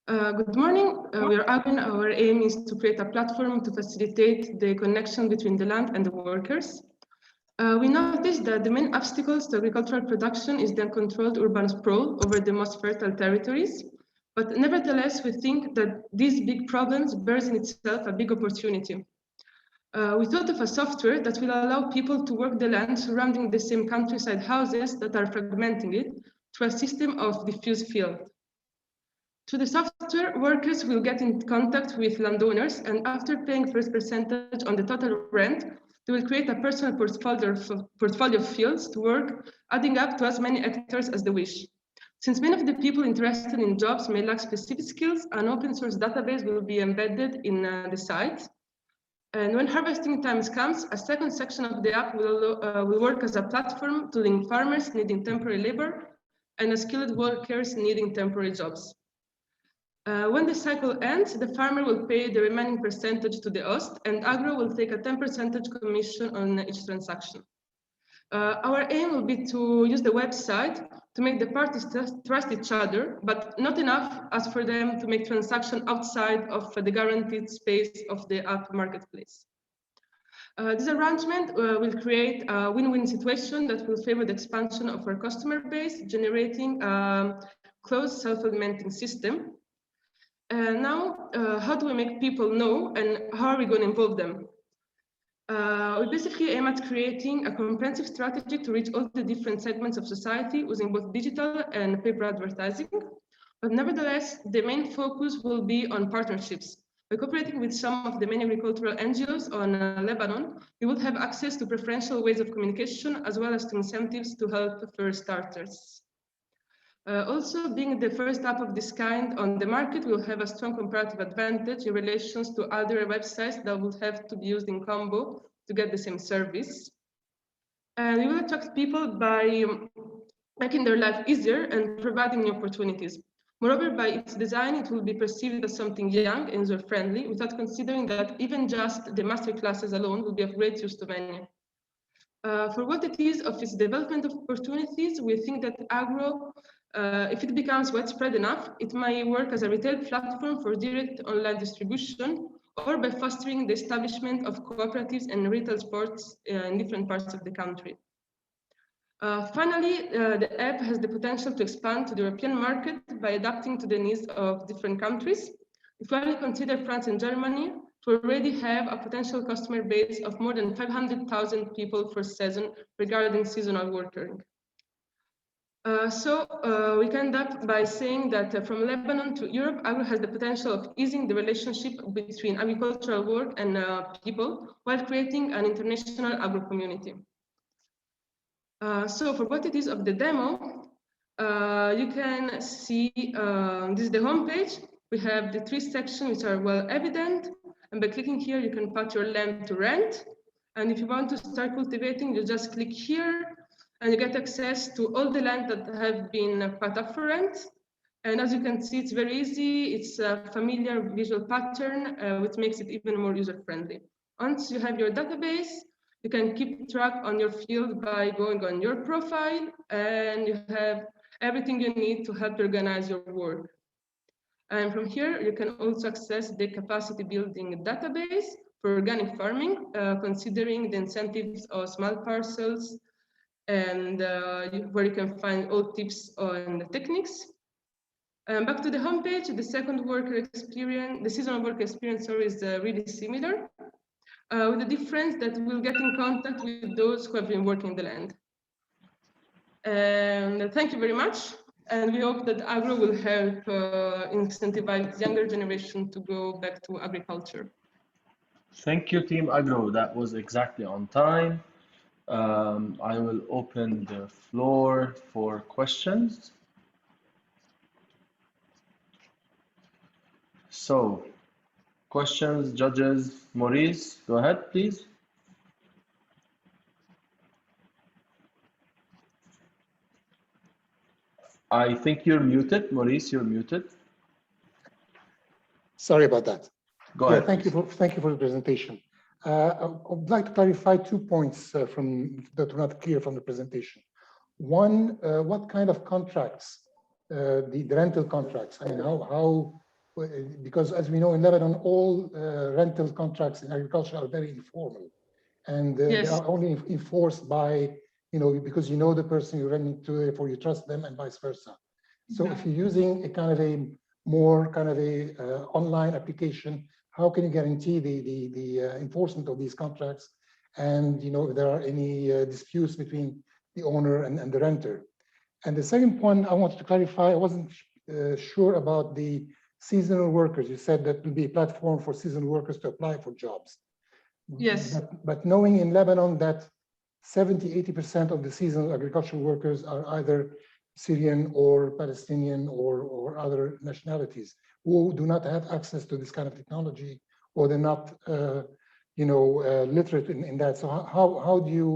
Good morning. We are Agro. Our aim is to create a platform to facilitate the connection between the land and the workers. We noticed that the main obstacles to agricultural production is the uncontrolled urban sprawl over the most fertile territories. But nevertheless, we think that these big problems bears in itself a big opportunity. We thought of a software that will allow people to work the land surrounding the same countryside houses that are fragmenting it through a system of diffuse field. Through the software, workers will get in contact with landowners, and after paying first percentage on the total rent, they will create a personal portfolio of fields to work, adding up to as many hectares as they wish. Since many of the people interested in jobs may lack specific skills, an open source database will be embedded in the site. And when harvesting time comes, a second section of the app will work as a platform to link farmers needing temporary labor and skilled workers needing temporary jobs. When the cycle ends, the farmer will pay the remaining percentage to the host, and Agro will take a 10% commission on each transaction. Our aim will be to use the website to make the parties trust each other, but not enough as for them to make transactions outside of the guaranteed space of the app marketplace. This arrangement will create a win-win situation that will favor the expansion of our customer base, generating a closed self-implementing system. Now, how do we make people know, and how are we going to involve them? We basically aim at creating a comprehensive strategy to reach all the different segments of society using both digital and paper advertising. But nevertheless, the main focus will be on partnerships. By cooperating with some of the main agricultural NGOs on Lebanon, we will have access to preferential ways of communication as well as to incentives to help first starters. Also, being the first app of this kind on the market, will have a strong comparative advantage in relation to other websites that would have to be used in combo to get the same service. And we will attract people by making their life easier and providing new opportunities. Moreover, by its design, it will be perceived as something young and user-friendly, without considering that even just the master classes alone will be of great use to many. For what it is of its development of opportunities, we think that Agro, if it becomes widespread enough, it may work as a retail platform for direct online distribution, or by fostering the establishment of cooperatives and retail sports in different parts of the country. Finally, the app has the potential to expand to the European market by adapting to the needs of different countries. If we only consider France and Germany, we already have a potential customer base of more than 500,000 people per season regarding seasonal working. We can end up by saying that from Lebanon to Europe, Agro has the potential of easing the relationship between agricultural work and people, while creating an international agro community. So for what it is of the demo, you can see this is the homepage. We have the 3 sections which are well evident, and by clicking here, you can put your land to rent. And if you want to start cultivating, you just click here, and you get access to all the land that have been put up for rent. And as you can see, it's very easy. It's a familiar visual pattern, which makes it even more user-friendly. Once you have your database, you can keep track on your field by going on your profile, and you have everything you need to help organize your work. And from here, you can also access the capacity building database for organic farming, considering the incentives of small parcels, and where you can find all tips on the techniques. Back to the homepage, the second worker experience, the seasonal worker experience is really similar, with the difference that we'll get in contact with those who have been working the land. And thank you very much. And we hope that Agro will help incentivize younger generation to go back to agriculture. Thank you, Team Agro. That was exactly on time. I will open the floor for questions. So, questions, judges, Maurice, go ahead, please. I think you're muted, Maurice, you're muted. Sorry about that. Go ahead. Thank you for the presentation. I would like to clarify 2 points that were not clear from the presentation. One, what kind of contracts, the rental contracts, I mean, because as we know in Lebanon, all rental contracts in agriculture are very informal, and yes, they are only enforced by, because you know the person you're renting to, therefore you trust them, and vice versa. So if you're using a kind of a more kind of a online application, how can you guarantee the enforcement of these contracts? And if there are any disputes between the owner and the renter. And the second point I wanted to clarify, I wasn't sure about the seasonal workers. You said that will be a platform for seasonal workers to apply for jobs. Yes. But knowing in Lebanon that 70–80% of the seasonal agricultural workers are either Syrian or Palestinian or other nationalities who do not have access to this kind of technology, or they're not literate in that. So how do you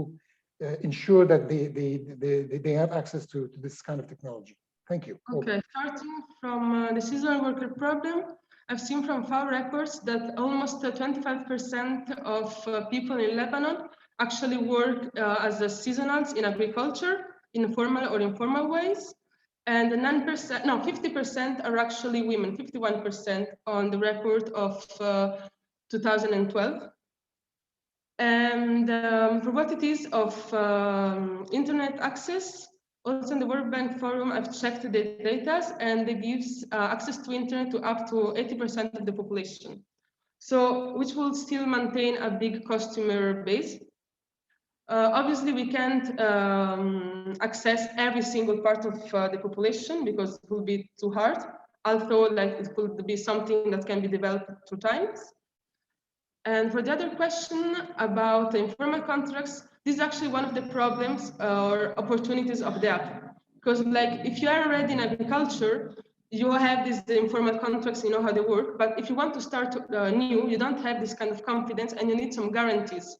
ensure that they have access to this kind of technology? Thank you. Okay, starting from the seasonal worker problem, I've seen from FAO records that almost 25% of people in Lebanon actually work as a seasonals in agriculture, in formal or informal ways. And 50% are actually women, 51% on the record of 2012. And for what it is of internet access, also in the World Bank Forum, I've checked the data, and it gives access to internet to up to 80% of the population. So, which will still maintain a big customer base. Obviously, we can't access every single part of the population because it will be too hard. Although, it could be something that can be developed through time. And for the other question about the informal contracts, this is actually one of the problems or opportunities of the app. Because if you are already in agriculture, you have these informal contracts, you know how they work. But if you want to start new, you don't have this kind of confidence and you need some guarantees.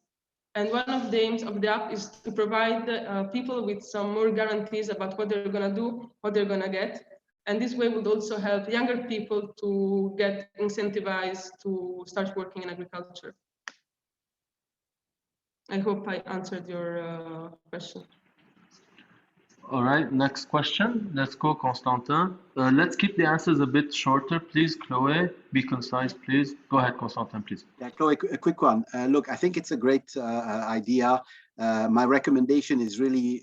And one of the aims of the app is to provide people with some more guarantees about what they're gonna do, what they're gonna get. And this way would also help younger people to get incentivized to start working in agriculture. I hope I answered your question. All right, next question. Let's go, Constantin. Let's keep the answers a bit shorter, please. Chloe, be concise, please. Go ahead, Constantin, please. Yeah, Chloe, a quick one. Look, I think it's a great idea. My recommendation is really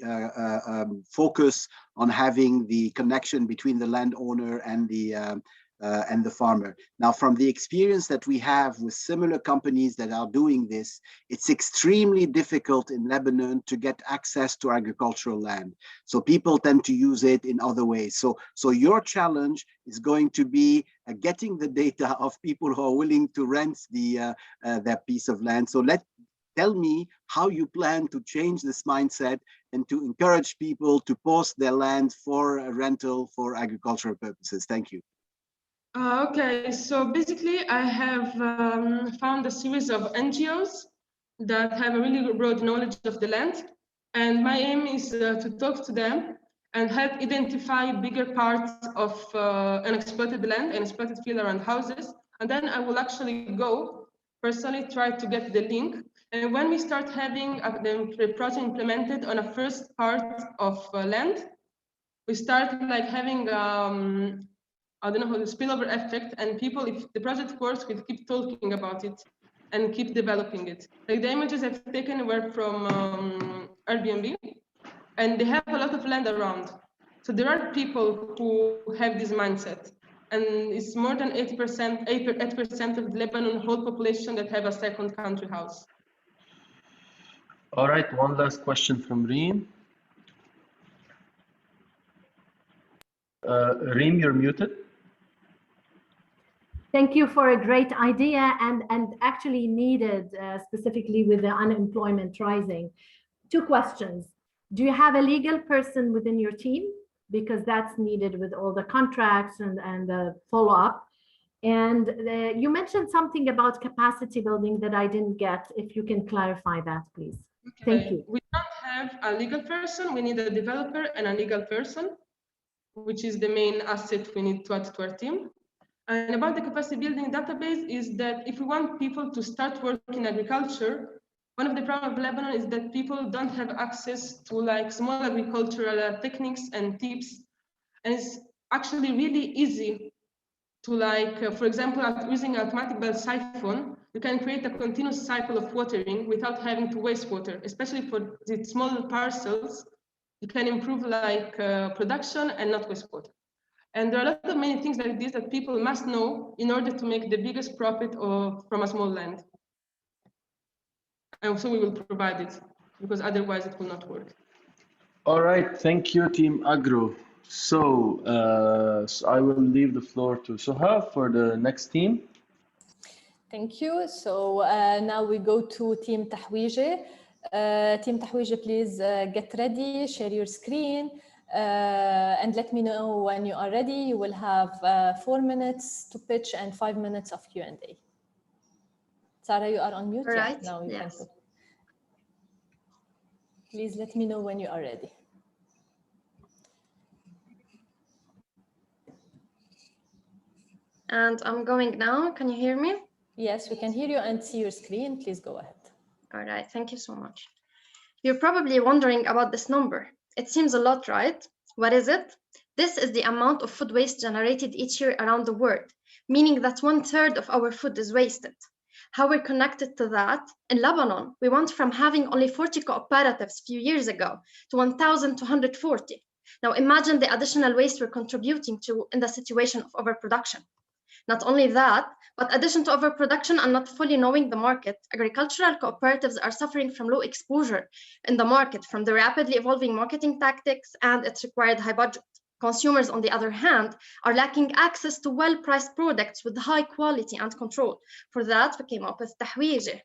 focus on having the connection between the landowner and the farmer. Now, from the experience that we have with similar companies that are doing this, it's extremely difficult in Lebanon to get access to agricultural land. So people tend to use it in other ways. So your challenge is going to be getting the data of people who are willing to rent that piece of land. So tell me how you plan to change this mindset and to encourage people to post their land for rental for agricultural purposes. Thank you. Okay, so basically I have found a series of NGOs that have a really broad knowledge of the land. And my aim is to talk to them and help identify bigger parts of unexploited land and exploited field around houses. And then I will actually go personally try to get the link. And when we start having the project implemented on a first part of land, we start having I don't know how the spillover effect, and people, if the project works, will keep talking about it and keep developing it. Like the images I've taken were from Airbnb, and they have a lot of land around. So there are people who have this mindset, and it's more than 8% of the Lebanon whole population that have a second country house. All right, one last question from Reem. Reem, you're muted. Thank you for a great idea and actually needed specifically with the unemployment rising. Two questions. Do you have a legal person within your team? Because that's needed with all the contracts and the follow-up. And you mentioned something about capacity building that I didn't get. If you can clarify that, please. Okay. Thank you. We don't have a legal person. We need a developer and a legal person, which is the main asset we need to add to our team. And about the capacity building database is that if we want people to start working in agriculture, one of the problems of Lebanon is that people don't have access to small agricultural techniques and tips. And it's actually really easy to for example, using automatic bell siphon, you can create a continuous cycle of watering without having to waste water, especially for the small parcels. You can improve production and not waste water. And there are a lot of many things like this that people must know in order to make the biggest profit from a small land. And so we will provide it, because otherwise it will not work. All right, thank you, Team Agro. So, so I will leave the floor to Soha for the next team. Thank you. So now we go to Team Tahwije. Team Tahwije, please get ready, share your screen, and let me know when you are ready. You will have 4 minutes to pitch and 5 minutes of Q&A. Sarah, you are on mute. Right. Yeah, now you Yes. can talk. Please let me know when you are ready. And I'm going now. Can you hear me? Yes, we can hear you and see your screen. Please go ahead. All right. Thank you so much. You're probably wondering about this number. It seems a lot, right? What is it? This is the amount of food waste generated each year around the world, meaning that 1/3 of our food is wasted. How we're connected to that? In Lebanon, we went from having only 40 cooperatives a few years ago to 1,240. Now imagine the additional waste we're contributing to in the situation of overproduction. Not only that, but addition to overproduction and not fully knowing the market, agricultural cooperatives are suffering from low exposure in the market from the rapidly evolving marketing tactics and its required high budget. Consumers, on the other hand, are lacking access to well-priced products with high quality and control. For that, we came up with Tahwije.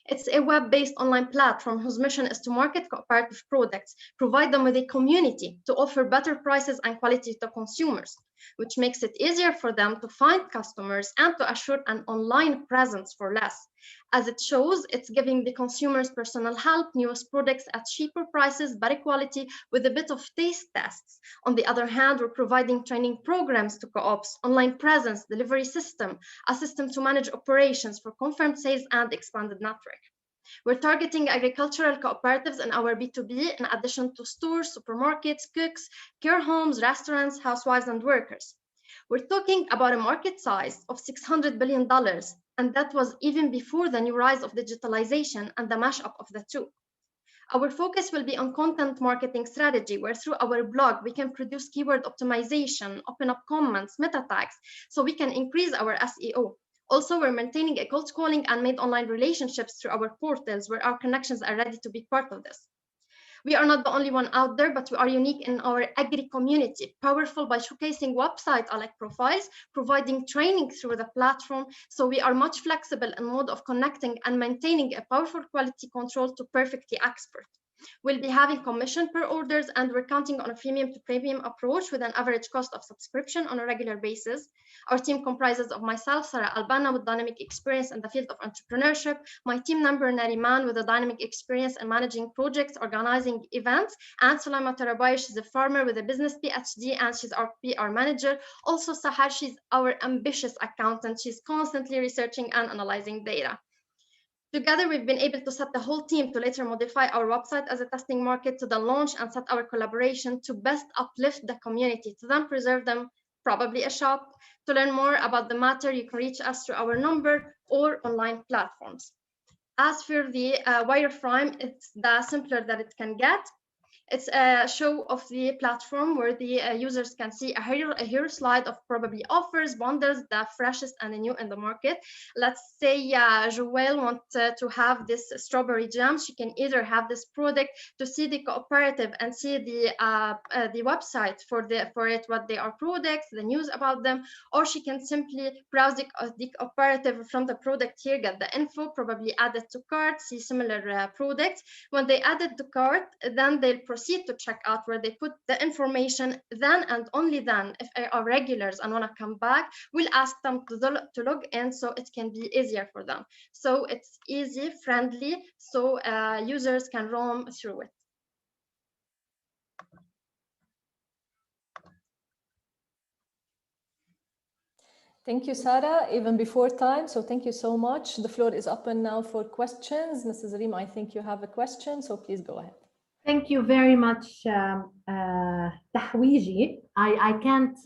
It's a web-based online platform whose mission is to market cooperative products, provide them with a community to offer better prices and quality to consumers, which makes it easier for them to find customers and to assure an online presence for less. As it shows, it's giving the consumers personal help, newest products at cheaper prices, better quality, with a bit of taste tests. On the other hand, we're providing training programs to co-ops, online presence, delivery system, a system to manage operations for confirmed sales and expanded network. We're targeting agricultural cooperatives in our B2B, in addition to stores, supermarkets, cooks, care homes, restaurants, housewives, and workers. We're talking about a market size of $600 billion, and that was even before the new rise of digitalization and the mashup of the two. Our focus will be on content marketing strategy, where through our blog, we can produce keyword optimization, open up comments, meta tags, so we can increase our SEO. Also, we're maintaining a cold calling and made online relationships through our portals where our connections are ready to be part of this. We are not the only one out there, but we are unique in our agri community, powerful by showcasing website alike profiles, providing training through the platform. So we are much flexible in mode of connecting and maintaining a powerful quality control to perfectly expert. We'll be having commission per orders, and we're counting on a freemium to premium approach with an average cost of subscription on a regular basis. Our team comprises of myself, Sarah Albana, with dynamic experience in the field of entrepreneurship, my team member Nariman with a dynamic experience in managing projects, organizing events, and Salama Tarabai, she's a farmer with a business PhD and she's our PR manager. Also Sahar, she's our ambitious accountant. She's constantly researching and analyzing data. Together, we've been able to set the whole team to later modify our website as a testing market to the launch and set our collaboration to best uplift the community, to then preserve them, probably a shop. To learn more about the matter, you can reach us through our number or online platforms. As for the wireframe, it's the simpler that it can get. It's a show of the platform where the users can see a hero slide of probably offers, bundles, the freshest and the new in the market. Let's say Joelle wants to have this strawberry jam. She can either have this product to see the cooperative and see the website for it, what they are products, the news about them, or she can simply browse the cooperative from the product here, get the info, probably add it to cart, see similar products. When they add it to cart, then they'll proceed to check out where they put the information. Then and only then, if they are regulars and want to come back, we'll ask them to log in so it can be easier for them. So it's easy, friendly, so users can roam through it. Thank you, Sarah, even before time. So thank you so much. The floor is open now for questions. Mrs. Reem, I think you have a question, so please go ahead. Thank you very much, Tahwiji. I can't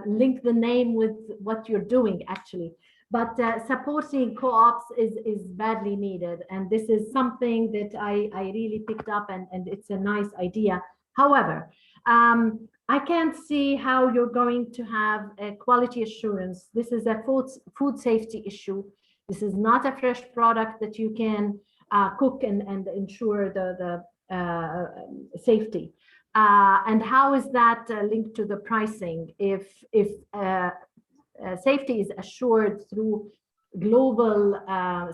link the name with what you're doing, actually, but supporting co-ops is badly needed. And this is something that I really picked up, and it's a nice idea. However, I can't see how you're going to have a quality assurance. This is a food safety issue. This is not a fresh product that you can cook and ensure the safety. And how is that linked to the pricing? If safety is assured through global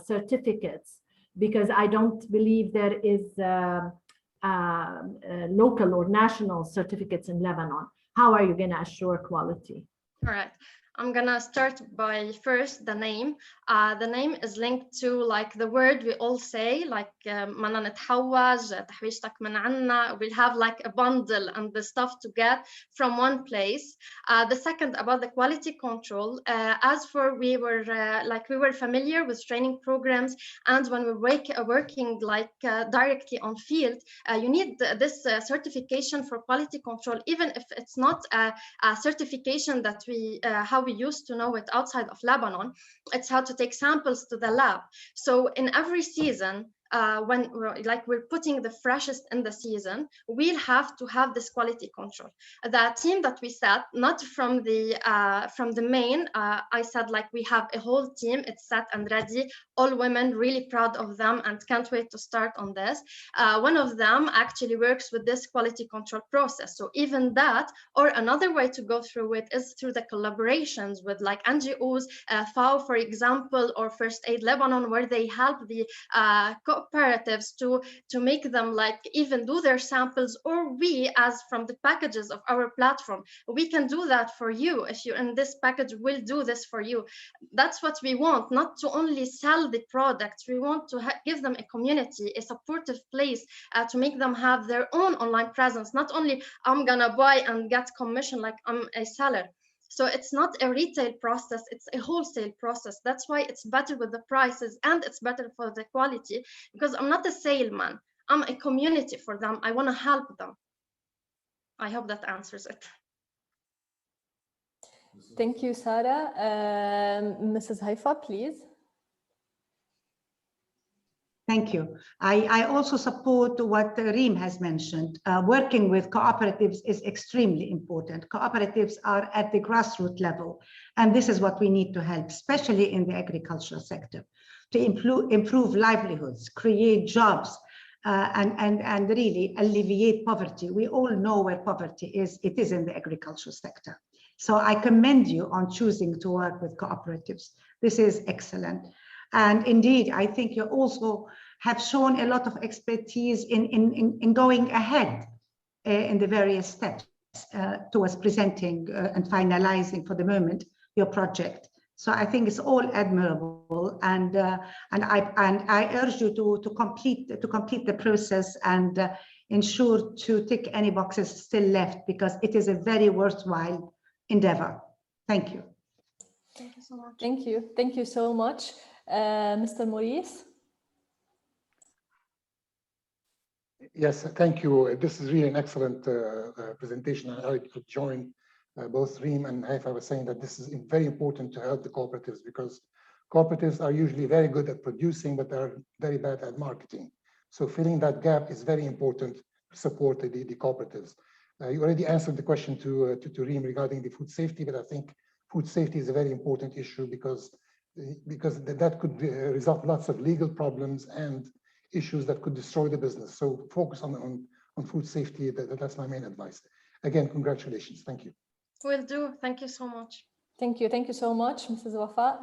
certificates, because I don't believe there is local or national certificates in Lebanon. How are you going to assure quality? All right. I'm gonna start by first the name. The name is linked to like the word we all say, like بدنا نتحوج, تحويجتك من عنا. We'll have like a bundle and the stuff to get from one place. The second about the quality control. As for we were familiar with training programs, and when we're working like directly on field, you need this certification for quality control, even if it's not a certification that we how we used to know it outside of Lebanon. It's how to take samples to the lab. So in every season, when we're putting the freshest in the season, we'll have to have this quality control. The team that we set, not from the main, I said like we have a whole team, it's set and ready, all women, really proud of them and can't wait to start on this. One of them actually works with this quality control process. So even that, or another way to go through it is through the collaborations with like NGOs, FAO, for example, or First Aid Lebanon, where they help the cooperatives to make them like even do their samples, or we as from the packages of our platform, we can do that for you. If you're in this package, we'll do this for you. That's what we want, not to only sell the products. We want to give them a community, a supportive place to make them have their own online presence. Not only I'm gonna buy and get commission like I'm a seller. So it's not a retail process, it's a wholesale process. That's why it's better with the prices and it's better for the quality, because I'm not a salesman. I'm a community for them. I want to help them. I hope that answers it. Thank you, Sarah. Mrs. Haifa, please. Thank you. I also support what Reem has mentioned. Working with cooperatives is extremely important. Cooperatives are at the grassroots level, and this is what we need to help, especially in the agricultural sector, to improve livelihoods, create jobs, and really alleviate poverty. We all know where poverty is. It is in the agricultural sector. So I commend you on choosing to work with cooperatives. This is excellent. And indeed, I think you also have shown a lot of expertise in going ahead in the various steps towards presenting and finalizing for the moment your project. So I think it's all admirable, and I urge you to complete the process and ensure to tick any boxes still left, because it is a very worthwhile endeavor. Thank you. Thank you so much. Thank you. Thank you so much. Mr. Maurice? Yes, thank you. This is really an excellent presentation. I could join both Reem and Haifa was saying that this is very important to help the cooperatives, because cooperatives are usually very good at producing, but they're very bad at marketing. So filling that gap is very important to support the cooperatives. You already answered the question to Reem regarding the food safety, but I think food safety is a very important issue because that could result in lots of legal problems and issues that could destroy the business. So focus on food safety. That's my main advice. Again, congratulations. Thank you. Will do. Thank you so much. Thank you. Thank you so much, Mrs. Wafaa.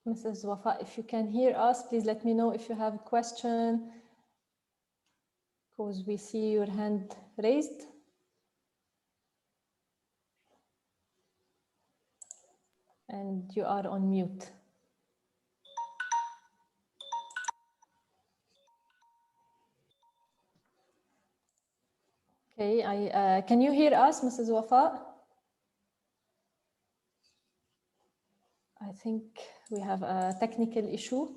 Mrs. Wafaa, if you can hear us, please let me know if you have a question, because we see your hand raised. And you are on mute. Okay, can you hear us, Mrs. Wafaa? I think we have a technical issue.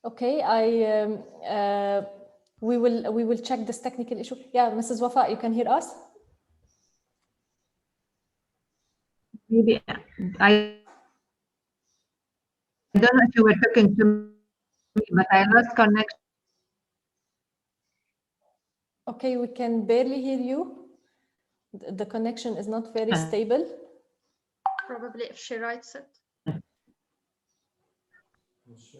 Okay, we will check this technical issue. Yeah, Mrs. Wafaa, you can hear us? Maybe I don't know if you were talking to me, but I lost connection. Okay, we can barely hear you. The connection is not very stable. Probably if she writes it.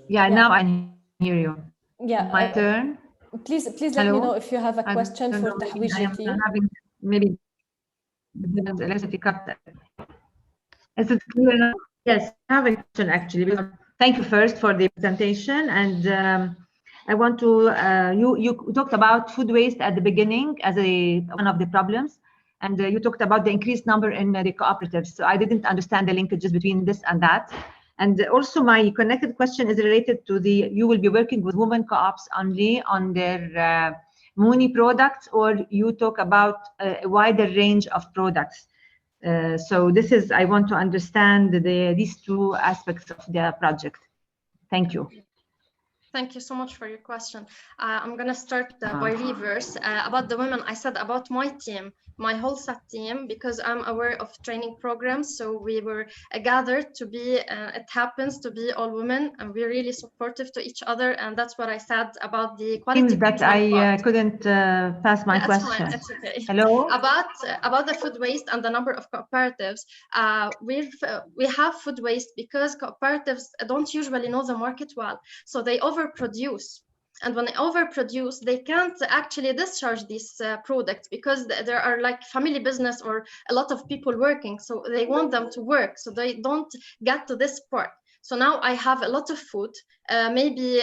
Yeah, now I can hear you. Yeah. My turn. Please let me know if you have a I question don't for know, Tahwiji team. having maybe electricity cut. Is it clear now? Yes, I have a question actually. Thank you first for the presentation, and I want to you talked about food waste at the beginning as one of the problems, and you talked about the increased number in the cooperatives. So I didn't understand the linkages between this and that. And also my connected question is related to you will be working with women co-ops only on their Mooney products, or you talk about a wider range of products. So this is, I want to understand these two aspects of the project. Thank you. Thank you so much for your question. I'm going to start by reverse. About the women, I said about my team, my whole set team, because I'm aware of training programs. So we were gathered to be, it happens to be all women, and we're really supportive to each other. And that's what I said about the quality. Seems that I couldn't pass my question. Fine, it's okay. Hello? About the food waste and the number of cooperatives, we have food waste because cooperatives don't usually know the market well. So they overproduce. And when they overproduce, they can't actually discharge these products because there are like family business or a lot of people working. So they want them to work. So they don't get to this part. So now I have a lot of food, maybe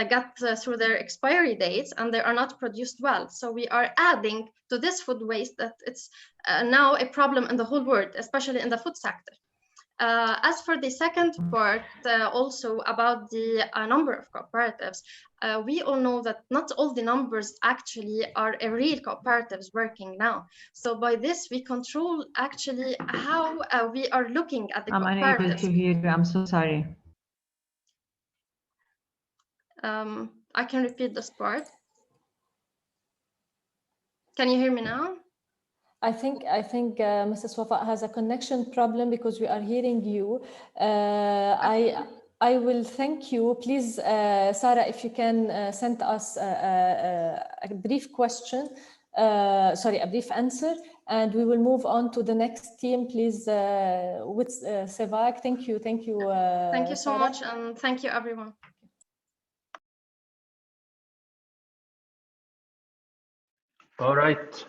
got through their expiry dates and they are not produced well. So we are adding to this food waste that it's now a problem in the whole world, especially in the food sector. As for the second part, also about the number of cooperatives, we all know that not all the numbers actually are real cooperatives working now. So by this, we control actually how we are looking at the cooperatives. I'm unable to hear you. I'm so sorry. I can repeat this part. Can you hear me now? I think Mrs. Wafaa has a connection problem because we are hearing you. I will thank you. Please, Sarah, if you can send us a brief question, sorry, a brief answer, and we will move on to the next team, please, with Sevak. Thank you. Thank you. Thank you so Sarah. much, and thank you, everyone. All right.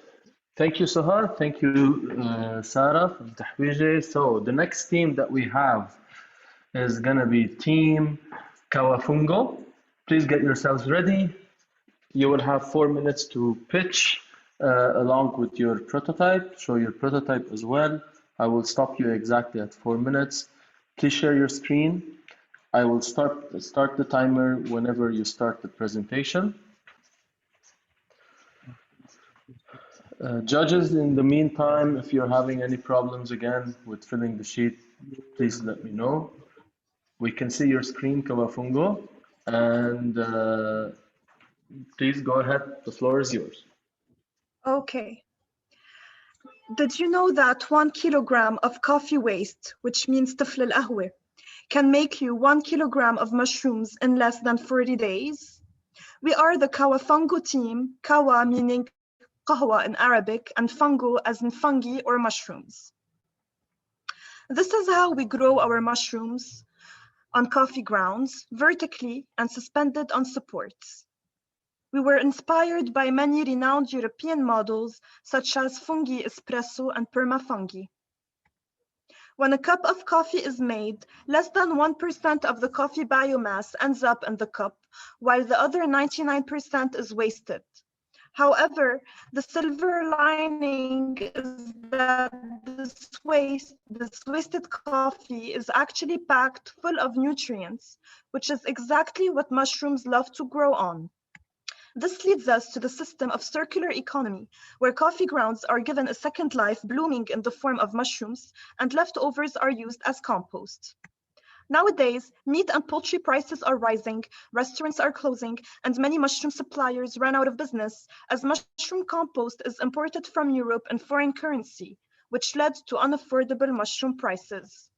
Thank you, Sahar. Thank you, Sarah from Tahwiji. So the next team that we have is going to be Team Kawafungo. Please get yourselves ready. You will have 4 minutes to pitch along with your prototype. Show your prototype as well. I will stop you exactly at 4 minutes. Please share your screen. I will start the timer whenever you start the presentation. Judges, in the meantime, if you're having any problems again with filling the sheet, please let me know. We can see your screen, Kawafungo, and please go ahead. The floor is yours. Okay. Did you know that 1 kilogram of coffee waste, which means طفل القهوة, can make you 1 kilogram of mushrooms in less than 40 days? We are the Kawafungo team, Kawa meaning qahwa in Arabic, and fungo as in fungi or mushrooms. This is how we grow our mushrooms on coffee grounds, vertically and suspended on supports. We were inspired by many renowned European models, such as fungi espresso and permafungi. When a cup of coffee is made, less than 1% of the coffee biomass ends up in the cup, while the other 99% is wasted. However, the silver lining is that this wasted coffee is actually packed full of nutrients, which is exactly what mushrooms love to grow on. This leads us to the system of circular economy, where coffee grounds are given a second life blooming in the form of mushrooms, and leftovers are used as compost. Nowadays, meat and poultry prices are rising, restaurants are closing, and many mushroom suppliers run out of business as mushroom compost is imported from Europe in foreign currency, which led to unaffordable mushroom prices.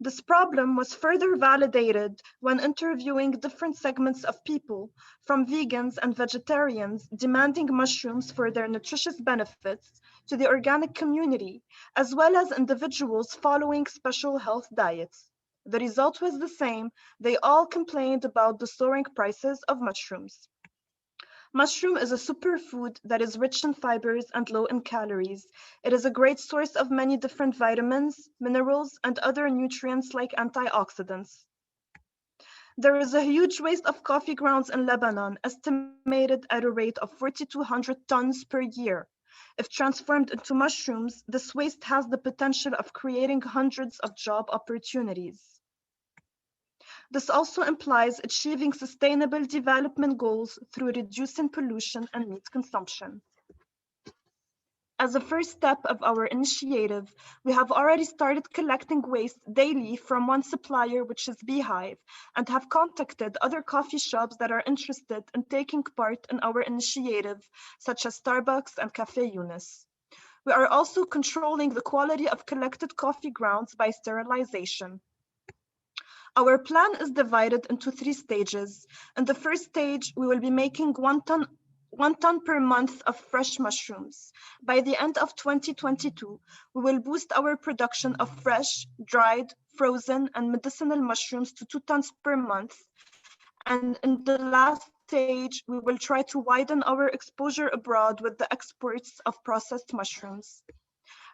This problem was further validated when interviewing different segments of people, from vegans and vegetarians demanding mushrooms for their nutritious benefits to the organic community, as well as individuals following special health diets. The result was the same. They all complained about the soaring prices of mushrooms. Mushroom is a superfood that is rich in fibers and low in calories. It is a great source of many different vitamins, minerals, and other nutrients like antioxidants. There is a huge waste of coffee grounds in Lebanon, estimated at a rate of 4,200 tons per year. If transformed into mushrooms, this waste has the potential of creating hundreds of job opportunities. This also implies achieving sustainable development goals through reducing pollution and meat consumption. As a first step of our initiative, we have already started collecting waste daily from one supplier, which is Beehive, and have contacted other coffee shops that are interested in taking part in our initiative, such as Starbucks and Cafe Yunus. We are also controlling the quality of collected coffee grounds by sterilization. Our plan is divided into 3 stages. In the first stage, we will be making 1 ton per month of fresh mushrooms. By the end of 2022, we will boost our production of fresh, dried, frozen, and medicinal mushrooms to 2 tons per month. And in the last stage, we will try to widen our exposure abroad with the exports of processed mushrooms.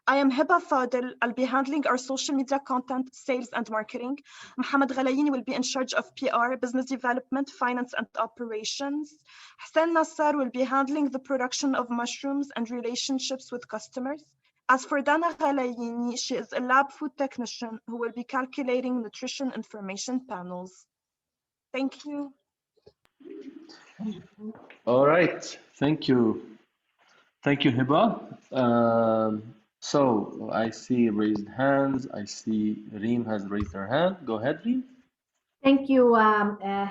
I am Hiba Fadel. I'll be handling our social media content, sales, and marketing. Mohamed Ghalayini will be in charge of PR, business development, finance, and operations. Hussein Nassar will be handling the production of mushrooms and relationships with customers. As for Dana Ghalayini, she is a lab food technician who will be calculating nutrition information panels. Thank you. All right, thank you. Thank you, Hiba. So I see raised hands. I see Reem has raised her hand. Go ahead, Reem. Thank you,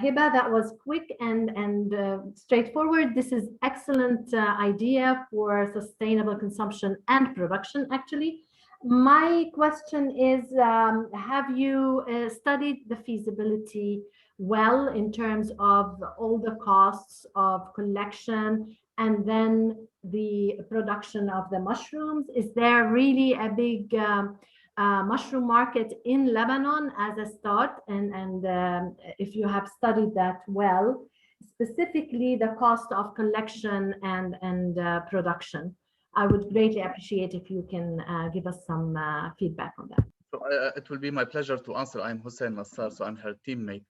Hiba. That was quick and straightforward. This is excellent idea for sustainable consumption and production, actually. My question is, have you studied the feasibility well in terms of all the costs of collection and then the production of the mushrooms? Is there really a big mushroom market in Lebanon as a start? And if you have studied that well, specifically the cost of collection and production, I would greatly appreciate if you can give us some feedback on that. So it will be my pleasure to answer. I'm Hussein Nassar, so I'm her teammate.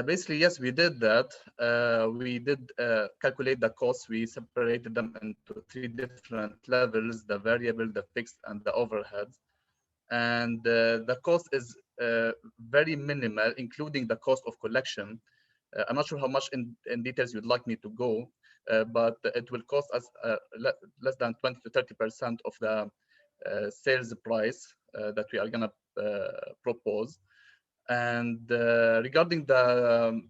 Basically, yes, we did that. We did calculate the costs. We separated them into 3 different levels: the variable, the fixed, and the overheads. And the cost is very minimal, including the cost of collection. I'm not sure how much in details you'd like me to go, but it will cost us less than 20 to 30% of the sales price that we are going to propose. And regarding the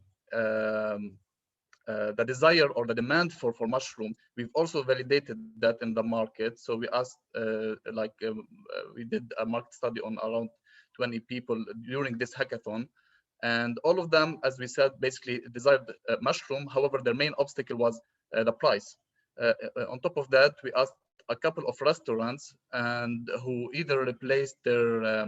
desire or the demand for mushroom, we've also validated that in the market. So we asked, we did a market study on around 20 people during this hackathon, and all of them, as we said, basically desired mushroom. However, their main obstacle was the price. On top of that, we asked a couple of restaurants and who either replaced their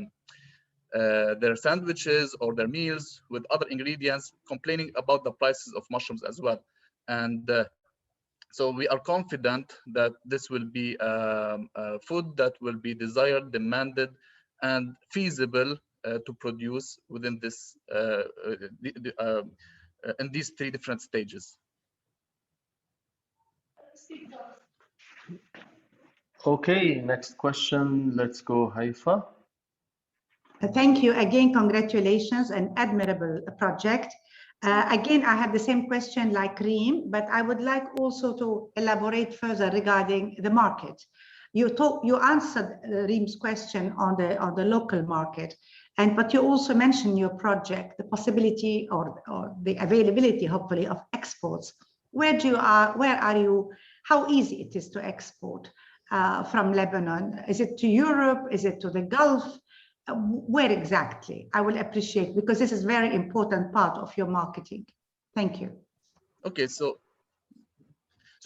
sandwiches or their meals with other ingredients, complaining about the prices of mushrooms as well. And so we are confident that this will be food that will be desired, demanded, and feasible to produce within this in these 3 different stages. Okay, next question. Let's go, Haifa. Thank you again. Congratulations, an admirable project. Again, I have the same question like Reem, but I would like also to elaborate further regarding the market. You answered Reem's question on the local market, but you also mentioned your project, the possibility or the availability, hopefully, of exports. Where are you? How easy it is to export? from Lebanon? Is it to Europe? Is it to the Gulf? Where exactly? I will appreciate, because this is very important part of your marketing. Thank you. Okay, so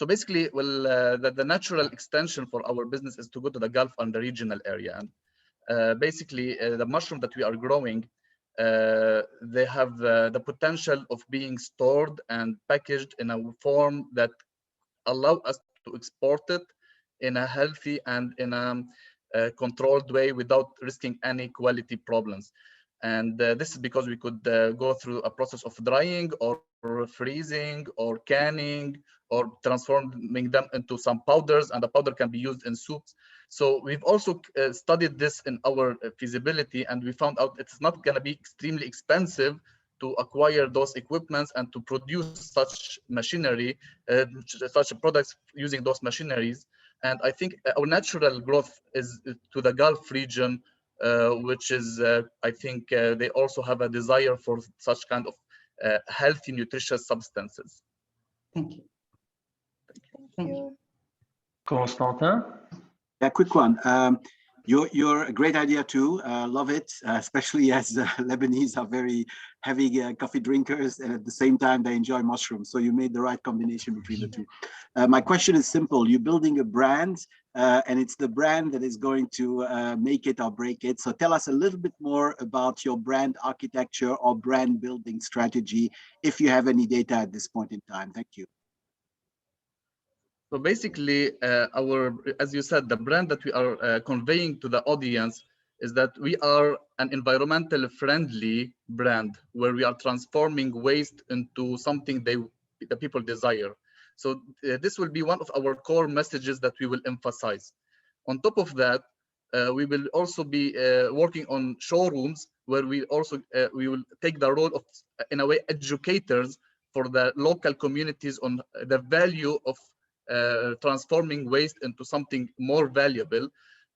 basically, well, the natural extension for our business is to go to the Gulf and the regional area. And basically, the mushroom that we are growing, they have the potential of being stored and packaged in a form that allow us to export it in a healthy and in a controlled way without risking any quality problems. And this is because we could go through a process of drying or freezing or canning or transforming them into some powders, and the powder can be used in soups. So we've also studied this in our feasibility, and we found out it's not going to be extremely expensive to acquire those equipments and to produce such machinery, such products using those machineries. And I think our natural growth is to the Gulf region, which is, I think they also have a desire for such kind of healthy, nutritious substances. Thank you. Thank you. Constantin? Yeah, quick one. You're a great idea too. Love it, especially as Lebanese are very heavy coffee drinkers, and at the same time they enjoy mushrooms. So you made the right combination between the two. My question is simple. You're building a brand, and it's the brand that is going to make it or break it. So tell us a little bit more about your brand architecture or brand building strategy, if you have any data at this point in time. Thank you. So basically, as you said, the brand that we are conveying to the audience is that we are an environmentally friendly brand where we are transforming waste into something the people desire. So this will be one of our core messages that we will emphasize. On top of that, we will also be working on showrooms where we will take the role of, in a way, educators for the local communities on the value of transforming waste into something more valuable.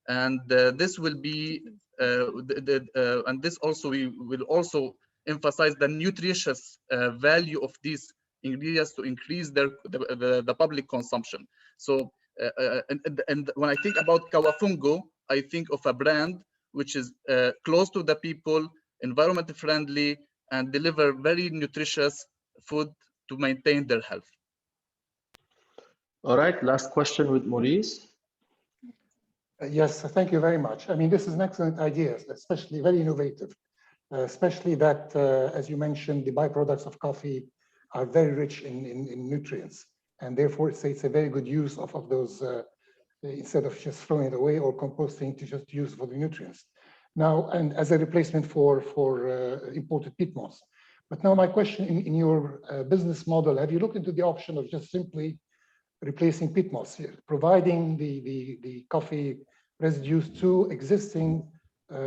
And this will be and this also we will also emphasize the nutritious value of these ingredients to increase the public consumption. So and when I think about Kawafungo, I think of a brand which is close to the people, environment friendly, and deliver very nutritious food to maintain their health. All right, last question with Maurice. Yes, thank you very much. I mean, this is an excellent idea, especially very innovative, especially that, as you mentioned, the byproducts of coffee are very rich in nutrients. And therefore, it's a very good use of those, instead of just throwing it away or composting, to just use for the nutrients. Now, and as a replacement for imported peat moss. But now my question, in your business model, have you looked into the option of just simply replacing peat moss here, providing the coffee residues to existing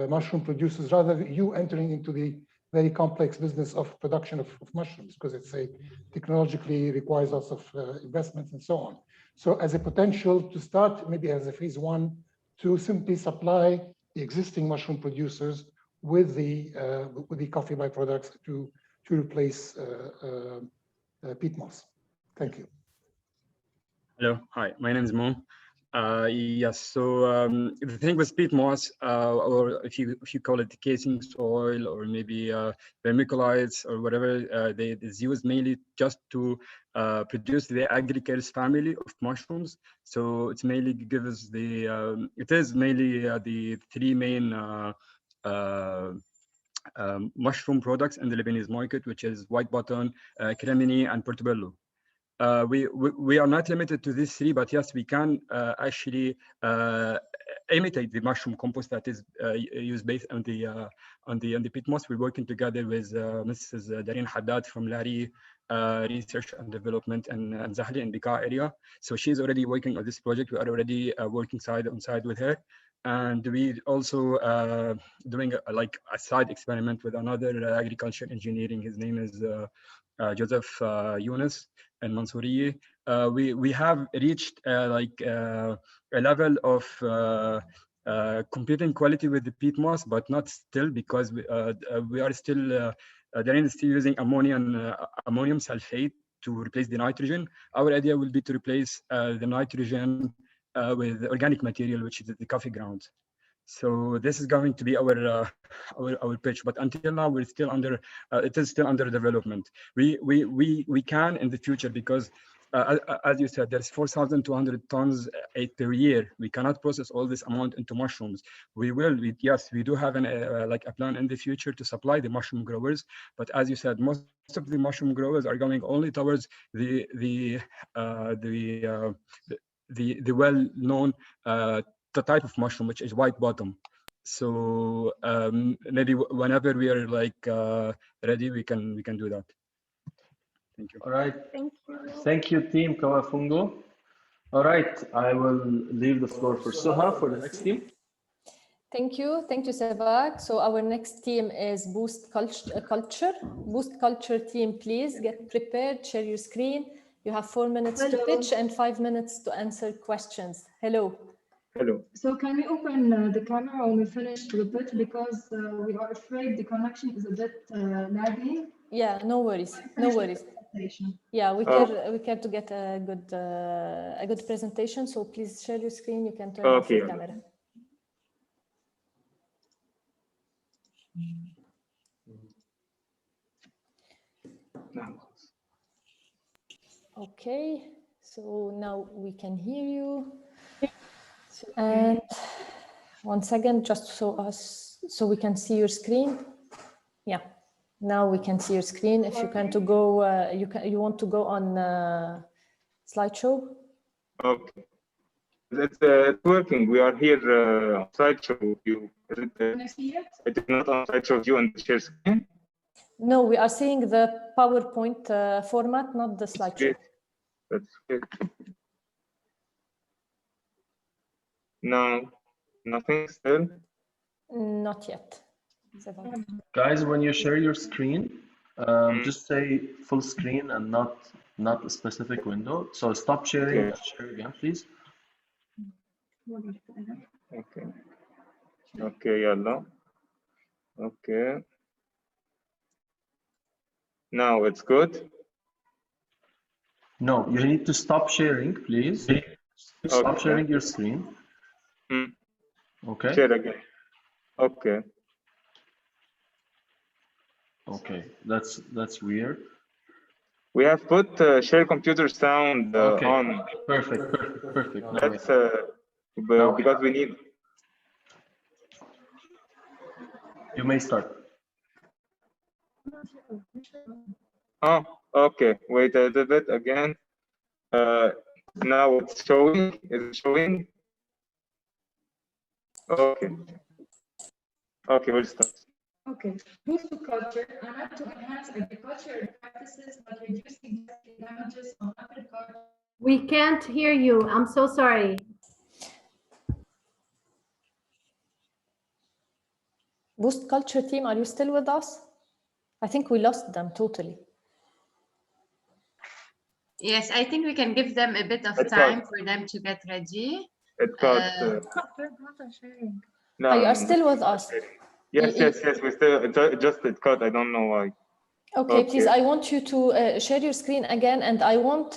mushroom producers, rather than you entering into the very complex business of production of mushrooms, because it's technologically requires lots of investments and so on. So as a potential to start, maybe as a phase one, to simply supply the existing mushroom producers with the coffee byproducts to replace peat moss. Thank you. Hello, hi, my name is Mo. Yes, so the thing with peat moss, or if you call it casing soil or maybe vermiculites or whatever, it's used mainly just to produce the agaricales family of mushrooms. So it's mainly gives the it is mainly the three main mushroom products in the Lebanese market, which is white button, cremini, and portobello. We are not limited to these three, but yes, we can actually imitate the mushroom compost that is used based on the peat moss. We're working together with Mrs. Dareen Haddad from Lari Research and Development and Zahli in Bekaa area. So she's already working on this project. We are already working side on side with her. And we also doing like a side experiment with another agriculture engineering. His name is Joseph Yunus and Mansouriye. We have reached like a level of competing quality with the peat moss, but not still, because we are still Dareen is still using ammonium sulfate to replace the nitrogen. Our idea will be to replace the nitrogen with organic material, which is the coffee grounds. So this is going to be our pitch, but until now we're still under it is still under development. We can in the future, because as you said, there's 4,200 tons per year. We cannot process all this amount into mushrooms. Yes, we do have like a plan in the future to supply the mushroom growers, but as you said, most of the mushroom growers are going only towards the well-known the type of mushroom, which is white bottom. So maybe whenever we are like ready, we can do that. Thank you. All right. Thank you. Thank you, team Kawafungo. All right, I will leave the floor for Suha for the next team. Thank you, Sevak. So our next team is Boost Culture. Boost Culture team, please get prepared, share your screen. You have 4 minutes to pitch and 5 minutes to answer questions. Hello. Hello. So can we open the camera when we finish the pitch, because we are afraid the connection is a bit lagging. Yeah, no worries. No worries. Yeah, we care to get a good presentation. So please share your screen. You can turn off your camera. Okay. So now we can hear you. And 1 second, just so we can see your screen. Yeah. Now we can see your screen. If you can to go, you want to go on slideshow. Okay, it's working. We are here on slideshow with you. It is not on slideshow view on the share screen. No, we are seeing the PowerPoint format, not the slideshow. That's good. No, nothing still. Not yet. Guys, when you share your screen, just say full screen and not a specific window. So stop sharing. Okay. Share again, please. Okay. Okay, yalla. Okay. Now it's good. No, you need to stop sharing, please. Stop sharing your screen. Okay. Share again. Okay. Okay, that's weird. We have put share computer sound on. Perfect. That's because we need. You may start. Oh, okay. Wait a little bit again. Now it's showing. Is it showing? Okay. Okay, we'll start. Okay. Boost culture, an app to enhance agricultural practices by reducing damages on agriculture. We can't hear you. I'm so sorry. Boost Culture team, are you still with us? I think we lost them totally. Yes, I think we can give them a bit of time for them to get ready. It's got. No, Oh, you are still with us. Yes. We still just it cut. I don't know why. Okay, please. I want you to share your screen again, and I want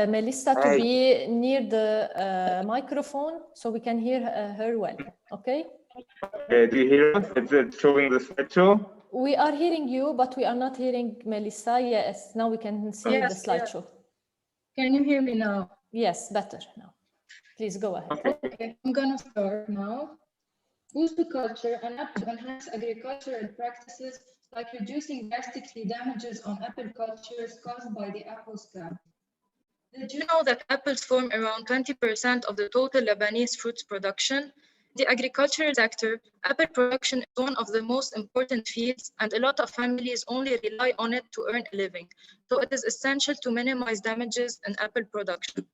Melissa to be near the microphone so we can hear her well. Okay. Do you hear us? Is it showing the slideshow? We are hearing you, but we are not hearing Melissa. Yes, now we can see the slideshow. Can you hear me now? Yes, better now. Please go ahead. Okay, I'm gonna start now. Boost culture, an app to enhance agricultural practices like reducing drastically damages on apple cultures caused by the apple scab. Did you know that apples form around 20% of the total Lebanese fruits production? The agricultural sector, apple production is one of the most important fields, and a lot of families only rely on it to earn a living. So it is essential to minimize damages in apple production.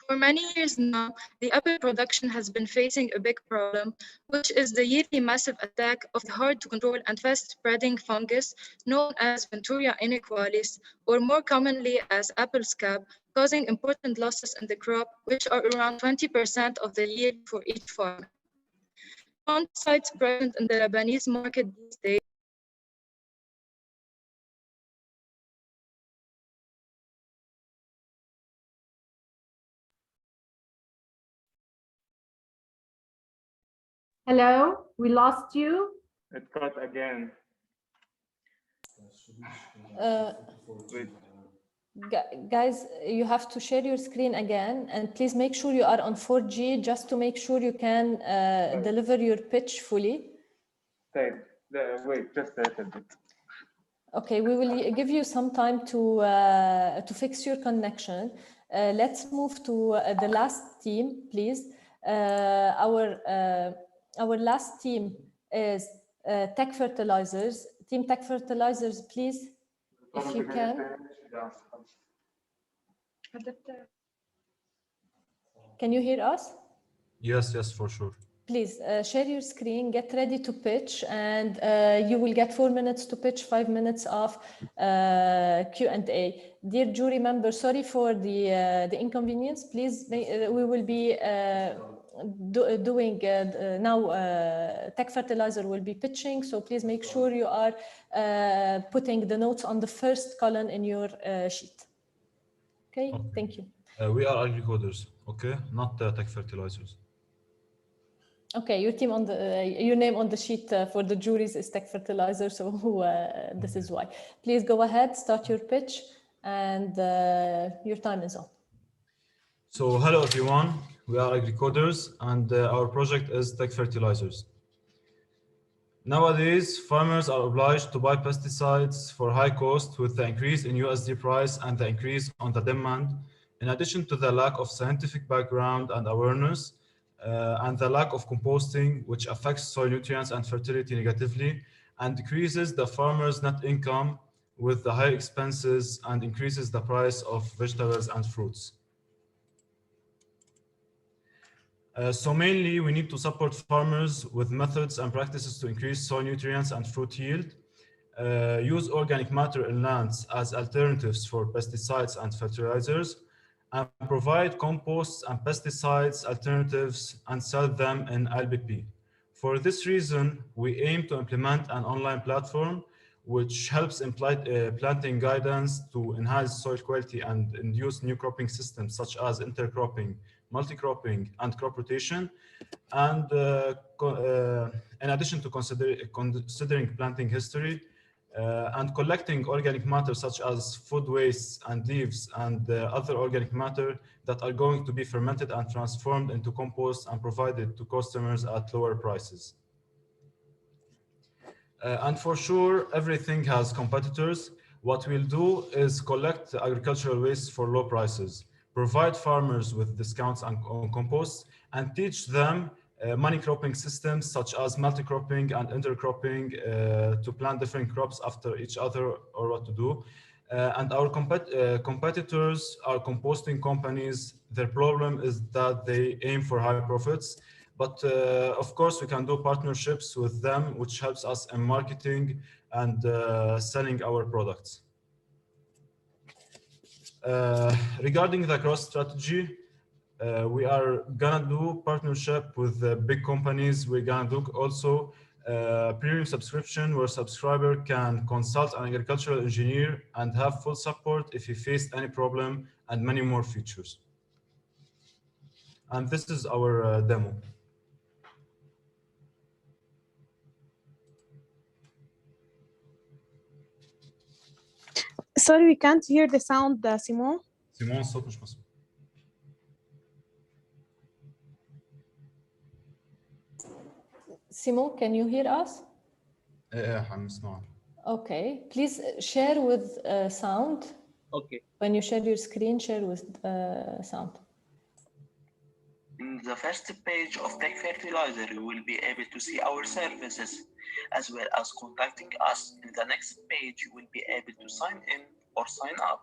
For many years now, the apple production has been facing a big problem, which is the yearly massive attack of the hard-to-control and fast-spreading fungus known as Venturaria inequalis, or more commonly as apple scab, causing important losses in the crop, which are around 20% of the yield for each farmer. Fungicides present in the Lebanese market these days Hello, we lost you. It cut again. Guys, you have to share your screen again, and please make sure you are on 4G just to make sure you can deliver your pitch fully. Wait, just a little bit. Okay, we will give you some time to fix your connection. Let's move to the last team, please. Our last team is Tech Fertilizers. Team Tech Fertilizers, please, if you can. Can you hear us? Yes, for sure. Please share your screen, get ready to pitch, and you will get 4 minutes to pitch, 5 minutes of Q&A. Dear jury members, sorry for the inconvenience. Please, we will be doing now. Tech Fertilizer will be pitching, so please make sure you are putting the notes on the first column in your sheet. Okay, thank you. We are agri-coders, okay, not Tech Fertilizers. Okay, your team on the your name on the sheet for the juries is Tech Fertilizer, so this is why. Please go ahead, start your pitch, and your time is on. So hello everyone, we are agri-coders, and our project is Tech Fertilizers. Nowadays, farmers are obliged to buy pesticides for high cost with the increase in USD price and the increase on the demand, in addition to the lack of scientific background and awareness, and the lack of composting, which affects soil nutrients and fertility negatively, and decreases the farmer's net income with the high expenses and increases the price of vegetables and fruits. So mainly, we need to support farmers with methods and practices to increase soil nutrients and fruit yield, use organic matter in lands as alternatives for pesticides and fertilizers, and provide composts and pesticides alternatives and sell them in LBP. For this reason, we aim to implement an online platform which helps in planting guidance to enhance soil quality and induce new cropping systems such as intercropping, multi-cropping, and crop rotation. And in addition to considering planting history, and collecting organic matter such as food waste and leaves and other organic matter that are going to be fermented and transformed into compost and provided to customers at lower prices. And for sure, everything has competitors. What we'll do is collect agricultural waste for low prices, provide farmers with discounts on compost, and teach them money cropping systems such as multi-cropping and intercropping to plant different crops after each other or what to do. And our competitors are composting companies. Their problem is that they aim for high profits. But of course, we can do partnerships with them, which helps us in marketing and selling our products. Regarding the growth strategy, we are gonna do partnership with big companies. We're gonna do also premium subscription where subscriber can consult an agricultural engineer and have full support if he faced any problem, and many more features. And this is our demo. Sorry, we can't hear the sound, Simon. Simon, الصوت مش مسموع. Simon, can you hear us? Yeah, okay, please share with sound. Okay. When you share your screen, share with sound. In the first page of Tech Fertilizer, you will be able to see our services as well as contacting us. In the next page, you will be able to sign in or sign up.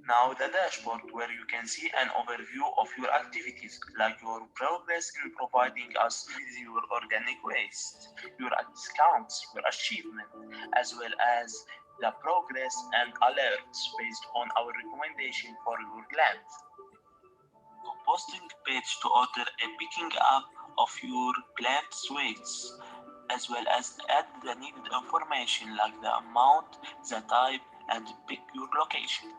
Now the dashboard, where you can see an overview of your activities, like your progress in providing us with your organic waste, your discounts, your achievement, as well as the progress and alerts based on our recommendation for your land. Composting page to order a picking up of your plant weights, as well as add the needed information like the amount, the type, and pick your location.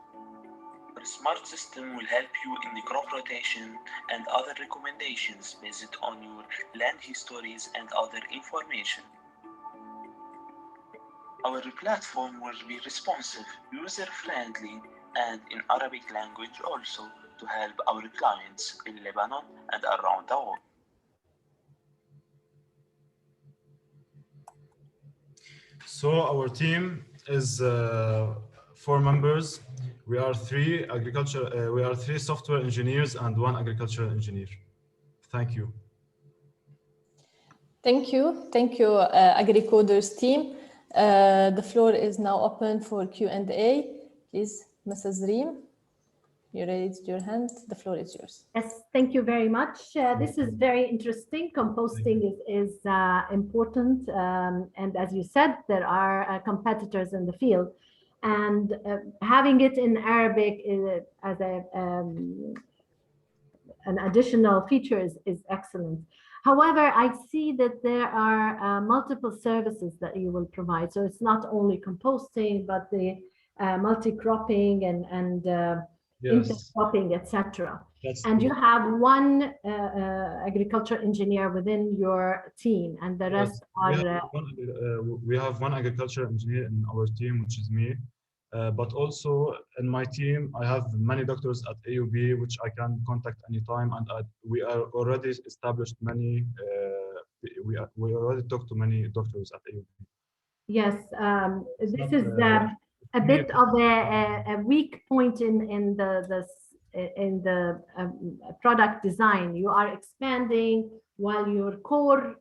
Our smart system will help you in the crop rotation and other recommendations based on your land histories and other information. Our platform will be responsive, user-friendly, and in Arabic language also to help our clients in Lebanon and around the world. So our team is 4 members. We are 3 software engineers and 1 agricultural engineer. Thank you. Thank you, AgriCoders team. The floor is now open for Q&A. Please, Mrs. Reem, you raised your hand. The floor is yours. Yes, thank you very much. This is very interesting. Composting is important. And as you said, there are competitors in the field. And having it in Arabic as an additional feature is excellent. However, I see that there are multiple services that you will provide. So it's not only composting, but the multi-cropping and intercropping, etc. And you have 1 agriculture engineer within your team, and the rest are. We have 1 agriculture engineer in our team, which is me. But also in my team, I have many doctors at AUB, which I can contact anytime. And we are already established many. We already talked to many doctors at AUB. Yes, this is a bit of a weak point in the product design. You are expanding while your core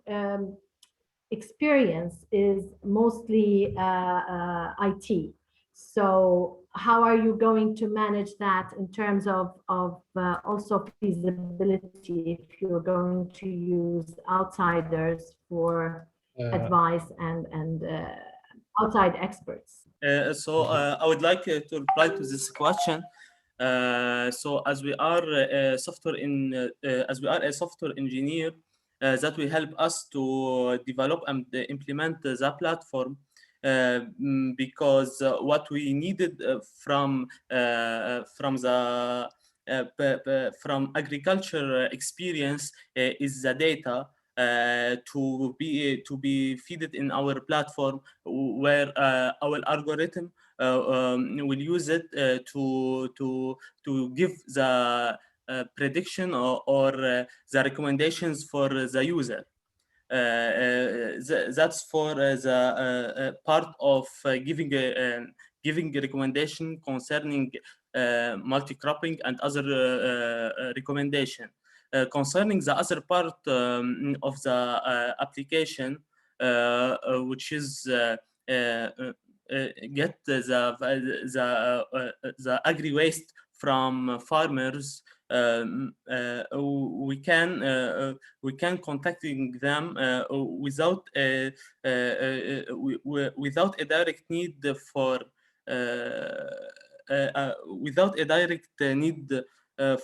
experience is mostly IT. So how are you going to manage that in terms of also feasibility if you're going to use outsiders for advice and outside experts? I would like to reply to this question. So as we are a software engineer, that will help us to develop and implement the platform. Because what we needed from agriculture experience is the data to be fed in our platform, where our algorithm will use it to give the prediction or the recommendations for the user. That's for the part of giving a recommendation concerning multi-cropping and other recommendation. Concerning the other part of the application, which is get the agri waste from farmers. We can contacting them without a direct need for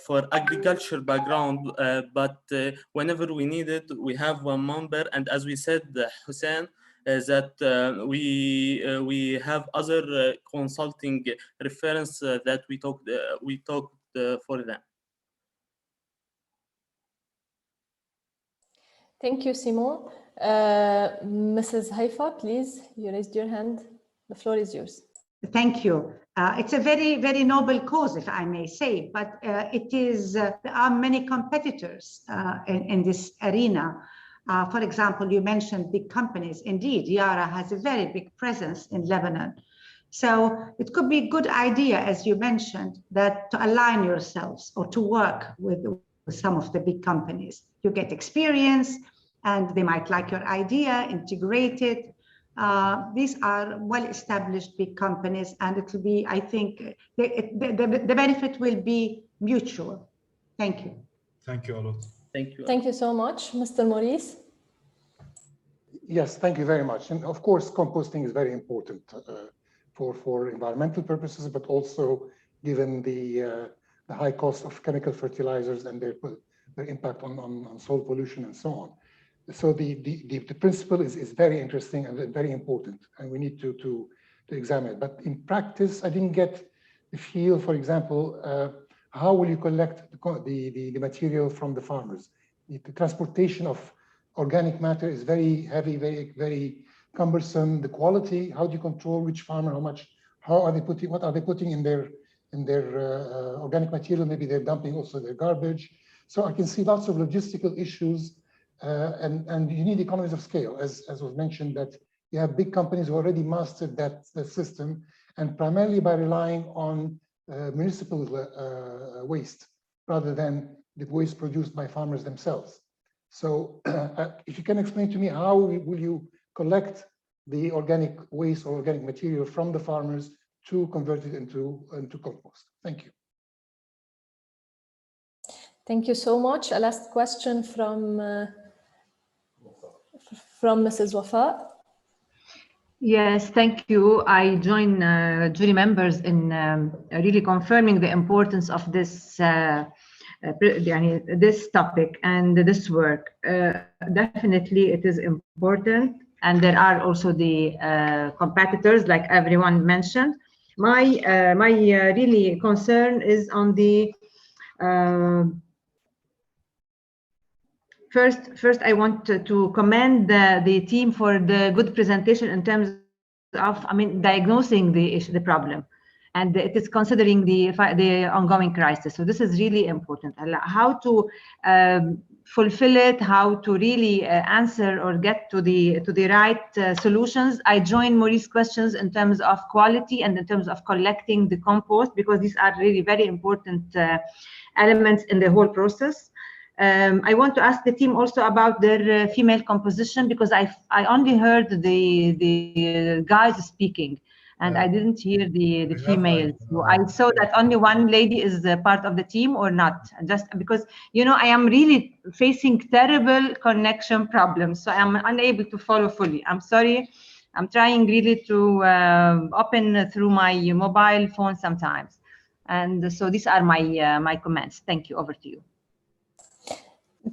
for agriculture background, but whenever we need it, we have 1 member, and as we said, Hussein, that we have other consulting reference that we talked for them. Thank you, Simon. Mrs. Haifa, please, you raised your hand. The floor is yours. Thank you. It's a very, very noble cause, if I may say, but there are many competitors in this arena. For example, you mentioned big companies. Indeed, Yara has a very big presence in Lebanon. So it could be a good idea, as you mentioned, that to align yourselves or to work with some of the big companies. You get experience and they might like your idea, integrate it. These are well-established big companies, and it will be, I think, the benefit will be mutual. Thank you. Thank you a lot. Thank you. Thank you so much. Mr. Maurice? Yes, thank you very much. And of course, composting is very important for environmental purposes, but also given the high cost of chemical fertilizers and their impact on soil pollution and so on. So the principle is very interesting and very important, and we need to examine it. But in practice, I didn't get field, for example, how will you collect the material from the farmers? The transportation of organic matter is very heavy, very cumbersome. The quality, how do you control which farmer, how much, what are they putting in their organic material? Maybe they're dumping also their garbage. So I can see lots of logistical issues, and you need economies of scale, as was mentioned, that you have big companies who already mastered that system, and primarily by relying on municipal waste rather than the waste produced by farmers themselves. So if you can explain to me how will you collect the organic waste or organic material from the farmers to convert it into compost? Thank you. Thank you so much. A last question from Mrs. Wafaa. Yes, thank you. I join jury members in really confirming the importance of this this topic and this work. Definitely, it is important, and there are also the competitors, like everyone mentioned. My really concern is on the First, I want to commend the team for the good presentation in terms of, diagnosing the problem, and it is considering the ongoing crisis. So this is really important. How to fulfill it, how to really answer or get to the right solutions. I join Maurice's questions in terms of quality and in terms of collecting the compost, because these are really very important elements in the whole process. I want to ask the team also about their female composition, because I only heard the guys speaking, and I didn't hear the females. So I saw that only one lady is part of the team, or not, just because, I am really facing terrible connection problems, so I am unable to follow fully. I'm sorry. I'm trying really to open through my mobile phone sometimes, and so these are my comments. Thank you. Over to you.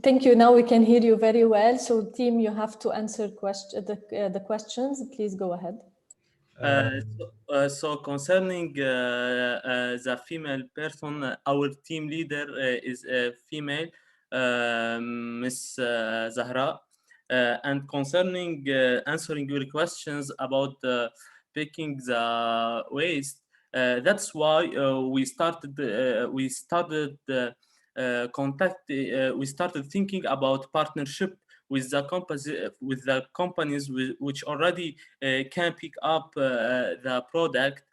Thank you. Now we can hear you very well. So, team, you have to answer the questions. Please go ahead. So concerning the female person, our team leader is a female, Miss Zahra. And concerning answering your questions about picking the waste, that's why we started thinking about partnership with the companies which already can pick up the product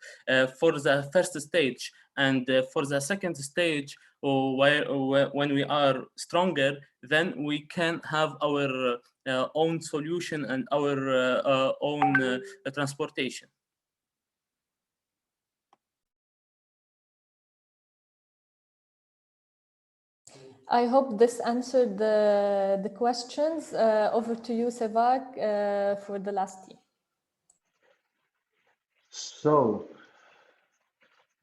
for the first stage, and for the second stage, when we are stronger, then we can have our own solution and our own transportation. I hope this answered the questions. Over to you, Sevak, for the last team. So,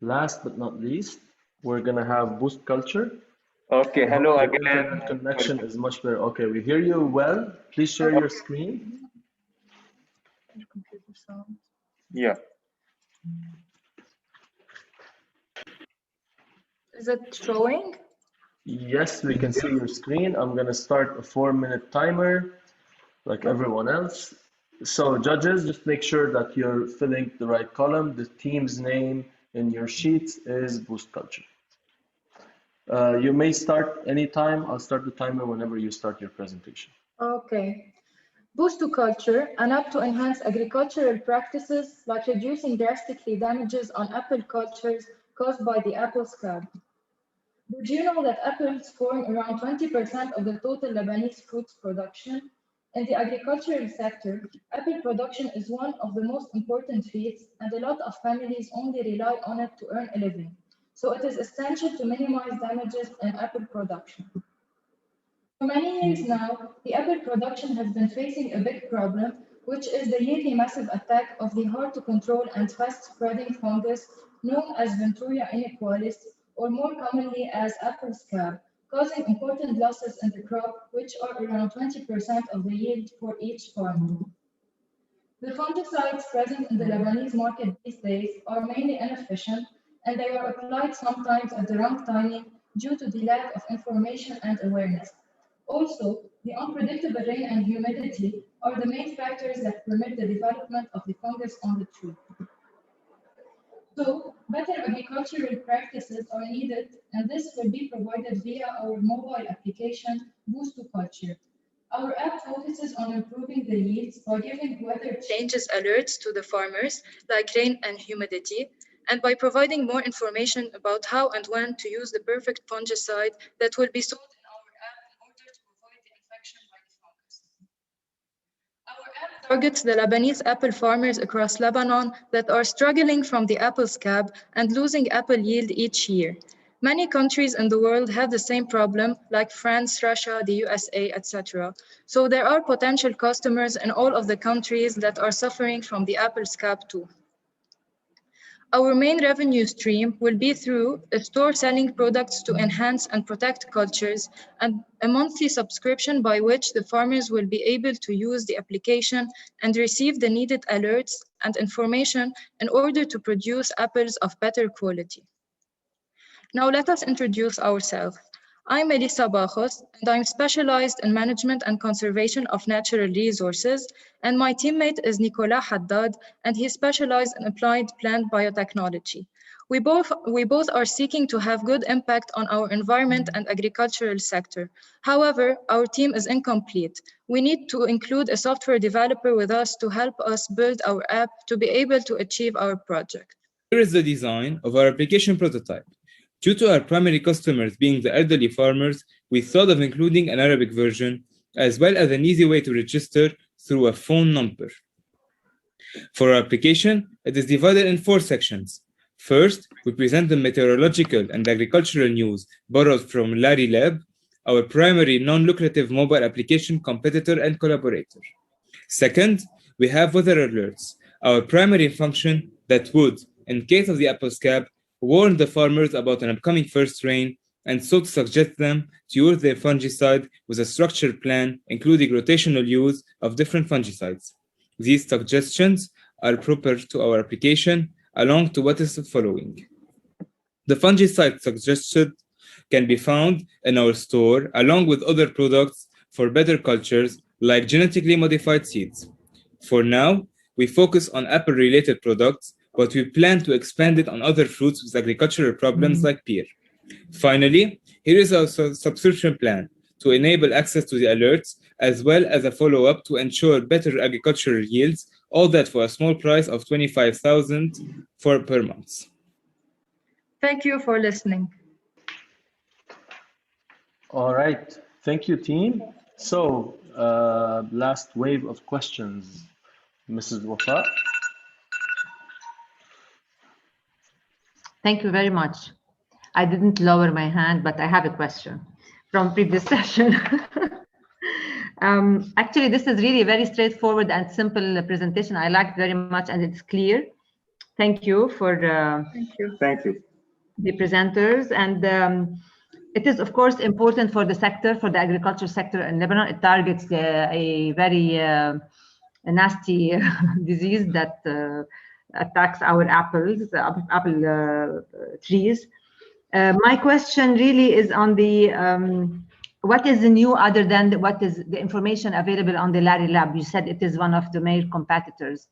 last but not least, we're gonna have Boost Culture. Okay, hello again. Internet connection is much better. Okay, we hear you well. Please share your screen. Yeah. Is it showing? Yes, we can see your screen. I'm gonna start a 4-minute timer, like everyone else. So judges, just make sure that you're filling the right column. The team's name in your sheets is Boost Culture. You may start anytime. I'll start the timer whenever you start your presentation. Okay. Boost to Culture, an app to enhance agricultural practices like reducing drastically damages on apple cultures caused by the apple scab. Did you know that apples form around 20% of the total Lebanese fruits production? In the agricultural sector, apple production is one of the most important fields, and a lot of families only rely on it to earn a living. So it is essential to minimize damages in apple production. For many years now, the apple production has been facing a big problem, which is the yearly massive attack of the hard-to-control and fast-spreading fungus known as Ventruria inequalis, or more commonly as apple scab, causing important losses in the crop, which are around 20% of the yield for each farmer. The fungicides present in the Lebanese market these days are mainly inefficient, and they are applied sometimes at the wrong timing due to the lack of information and awareness. Also, the unpredictable rain and humidity are the main factors that permit the development of the fungus on the tree. So, better agricultural practices are needed, and this will be provided via our mobile application, Boost to Culture. Our app focuses on improving the yields by giving weather changes alerts to the farmers, like rain and humidity, and by providing more information about how and when to use the perfect fungicide that will be sold in our app in order to avoid the infection by the fungus. Our app targets the Lebanese apple farmers across Lebanon that are struggling from the apple scab and losing apple yield each year. Many countries in the world have the same problem, like France, Russia, the USA, etc. So there are potential customers in all of the countries that are suffering from the apple scab too. Our main revenue stream will be through a store selling products to enhance and protect cultures, and a monthly subscription by which the farmers will be able to use the application and receive the needed alerts and information in order to produce apples of better quality. Now let us introduce ourselves. I'm Melissa Bajos, and I'm specialized in management and conservation of natural resources, and my teammate is Nicolas Haddad, and he's specialized in applied plant biotechnology. We both are seeking to have good impact on our environment and agricultural sector. However, our team is incomplete. We need to include a software developer with us to help us build our app to be able to achieve our project. Here is the design of our application prototype. Due to our primary customers being the elderly farmers, we thought of including an Arabic version, as well as an easy way to register through a phone number. For our application, it is divided in 4 sections. First, we present the meteorological and agricultural news borrowed from LariLab, our primary non-lucrative mobile application competitor and collaborator. Second, we have weather alerts, our primary function that would, in case of the apple scab, warn the farmers about an upcoming first rain and so to suggest them to use their fungicide with a structured plan, including rotational use of different fungicides. These suggestions are proper to our application, along to what is the following. The fungicide suggested can be found in our store, along with other products for better cultures, like genetically modified seeds. For now, we focus on apple-related products, but we plan to expand it on other fruits with agricultural problems like pear. Finally, here is our subscription plan to enable access to the alerts, as well as a follow-up to ensure better agricultural yields, all that for a small price of $25,000 per month. Thank you for listening. All right, thank you, team. So, last wave of questions, Mrs. Wafaa. Thank you very much. I didn't lower my hand, but I have a question from previous session. Actually, this is really a very straightforward and simple presentation. I liked very much, and it's clear. Thank you for the presenters. And it is, of course, important for the sector, for the agriculture sector in Lebanon. It targets a very nasty disease that attacks our apples, apple trees. My question really is on the what is the new other than what is the information available on the LariLab? You said it is one of the main competitors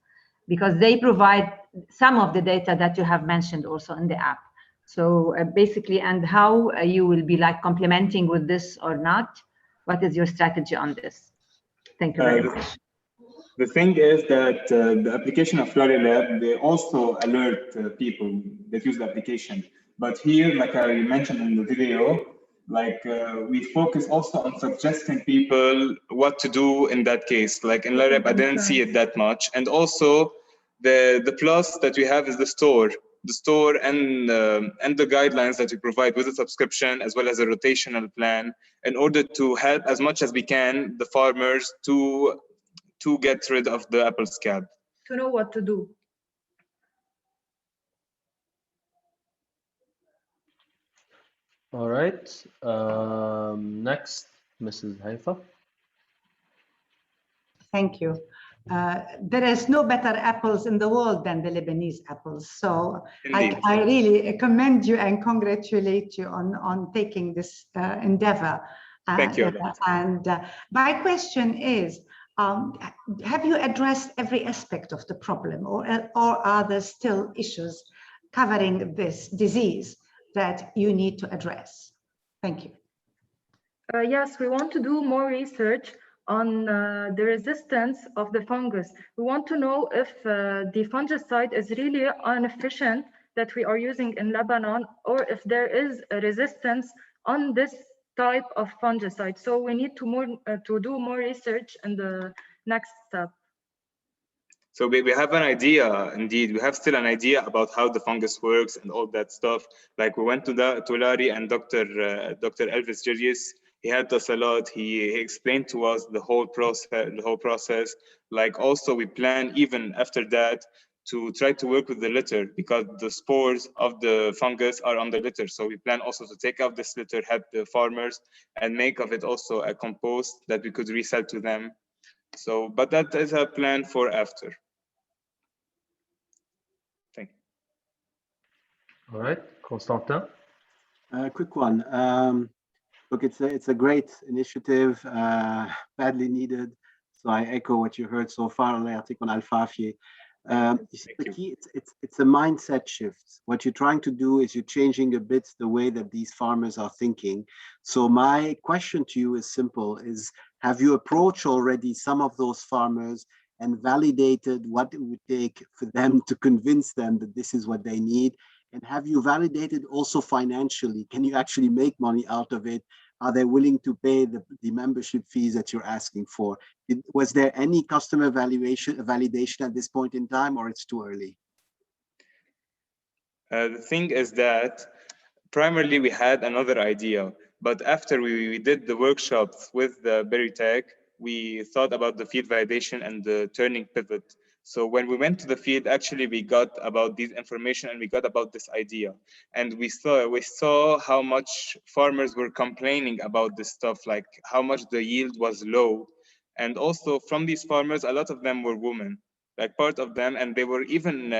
because they provide some of the data that you have mentioned also in the app. So basically, and how you will be like complementing with this or not? What is your strategy on this? Thank you very much. The thing is that the application of LariLab, they also alert people that use the application. But here, like I mentioned in the video, like we focus also on suggesting people what to do in that case. Like in LariLab, I didn't see it that much. And also the plus that we have is the store and the guidelines that we provide with a subscription as well as a rotational plan in order to help as much as we can the farmers to get rid of the apple scab. To know what to do. All right. Next, Mrs. Haifa. Thank you. there is no better apples in the world than the Lebanese apples. So I really commend you and congratulate you on taking this endeavor. Thank you. And my question is, have you addressed every aspect of the problem, or are there still issues covering this disease that you need to address? Thank you. Yes, we want to do more research on the resistance of the fungus. We want to know if the fungicide is really inefficient that we are using in Lebanon, or if there is a resistance on this type of fungicide. So we need to do more research in the next step. So we have an idea, indeed. We have still an idea about how the fungus works and all that stuff. Like we went to Larry and Dr. Elvis Girgis. He helped us a lot. He explained to us the whole process. Like also we plan even after that to try to work with the litter, because the spores of the fungus are on the litter. So we plan also to take out this litter, help the farmers, and make of it also a compost that we could resell to them. So, but that is a plan for after. Thank you. All right, Constantin. Quick one. Look, it's a great initiative, badly needed. So I echo what you heard so far. The key, it's a mindset shift. What you're trying to do is you're changing a bit the way that these farmers are thinking. So my question to you is simple: have you approached already some of those farmers and validated what it would take for them to convince them that this is what they need? And have you validated also financially? Can you actually make money out of it? Are they willing to pay the membership fees that you're asking for? Was there any customer validation at this point in time, or it's too early? The thing is that primarily we had another idea, but after we did the workshops with the Berytech, we thought about the field validation and the turning pivot. So when we went to the field, actually we got about this information and we got about this idea. And we saw how much farmers were complaining about this stuff, like how much the yield was low. And also from these farmers, a lot of them were women, like part of them, and they were even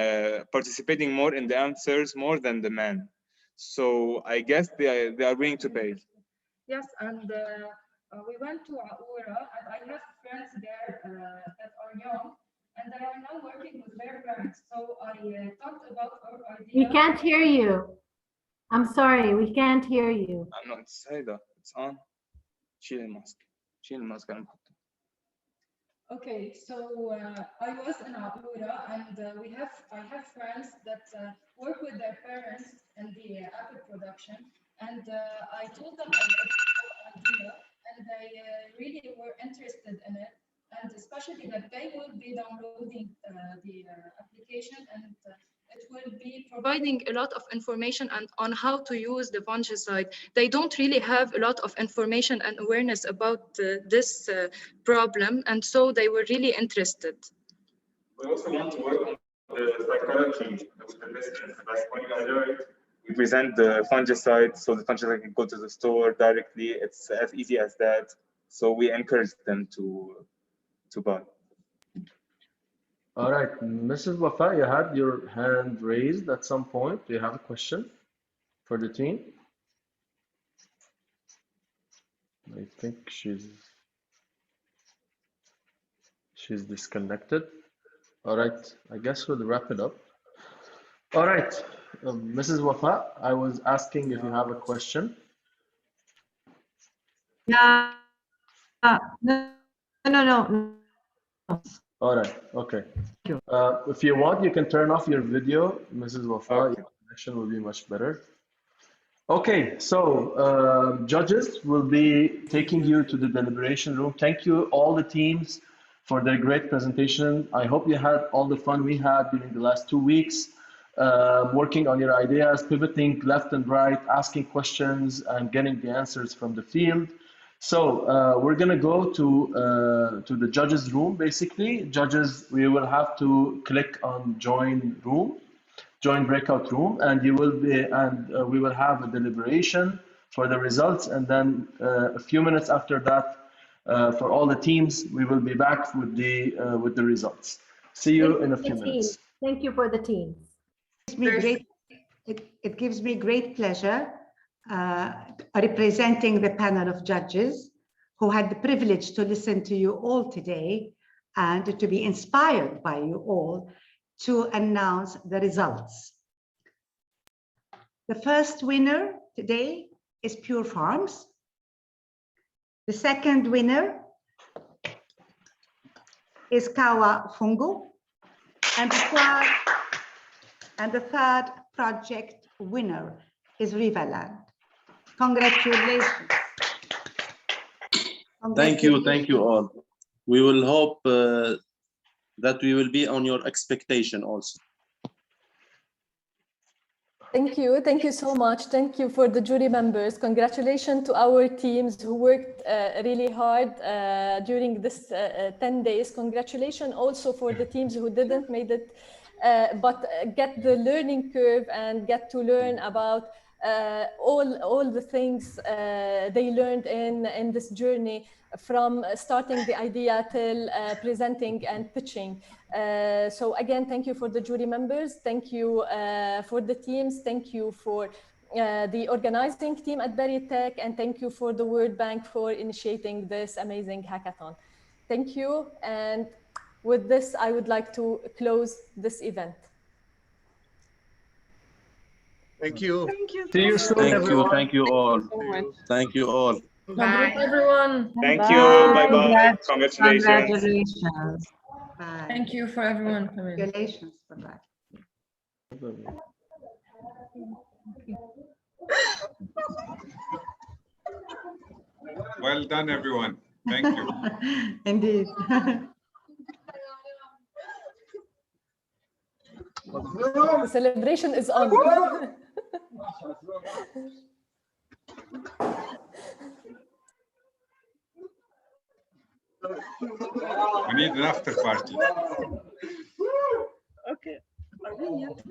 participating more in the answers more than the men. So I guess they are willing to pay. Yes, and we went to Aura, and I have friends there that are young, and they are now working with their parents. So I talked about our idea. We can't hear you. I'm sorry, we can't hear you. I'm not saying it's on. شيل الماسك. Okay, so I was in Aura, and I have friends that work with their parents in the apple production, and I told them about the idea, and they really were interested in it, and especially that they will be downloading the application, and it will be providing a lot of information on how to use the fungicide. They don't really have a lot of information and awareness about this problem, and so they were really interested. We also want to work on the psychology of the business. Like when I learned, we present the fungicide, so the fungicide can go to the store directly. It's as easy as that. So we encourage them to buy. All right, Mrs. Wafaa, you had your hand raised at some point. Do you have a question for the team? I think she's disconnected. All right, I guess we'll wrap it up. All right, Mrs. Wafaa, I was asking if you have a question. Yeah. No. All right, okay. If you want, you can turn off your video, Mrs. Wafaa. Your connection will be much better. Okay, so judges will be taking you to the deliberation room. Thank you, all the teams, for their great presentation. I hope you had all the fun we had during the last 2 weeks, working on your ideas, pivoting left and right, asking questions, and getting the answers from the field. So we're going to go to the judges room. Basically, judges, we will have to click on join breakout room, and we will have a deliberation for the results, and then a few minutes after that for all the teams. We will be back with the results. See you in a few minutes. Thank you for the team. It gives me great pleasure representing the panel of judges who had the privilege to listen to you all today and to be inspired by you all to announce the results. The first winner today is Pure Farms. The second winner is Kawafungo, and the third project winner is Rivaland. Congratulations. Thank you all. We will hope that we will be on your expectation also. Thank you so much. Thank you for the jury members. Congratulations to our teams who worked really hard during this 10 days. Congratulations also for the teams who didn't make it, but get the learning curve and get to learn about all the things they learned in this journey, from starting the idea till presenting and pitching. So again, thank you for the jury members. Thank you for the teams. Thank you for the organizing team at Berytech, and thank you for the World Bank for initiating this amazing hackathon. Thank you. And with this, I would like to close this event. Thank you. Thank you. See you soon, everyone. Thank you all. Thank you all. Bye, everyone. Thank Bye. you. Bye-bye. Congratulations. Congratulations. Bye. Thank you for everyone coming. Congratulations. Bye-bye. Well done, everyone. Thank you. Indeed. The celebration is on. We need an after party. Okay. Are we muted?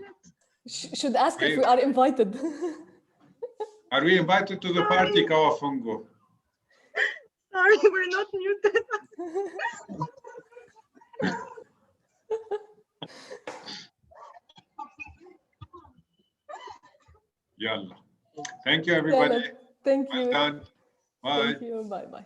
Should ask if we are invited. Are we invited to the party, Kawafungo? Sorry, we're not muted. Yalla. Thank you, everybody. Thank you. Well done. Bye. Thank you. Bye-bye.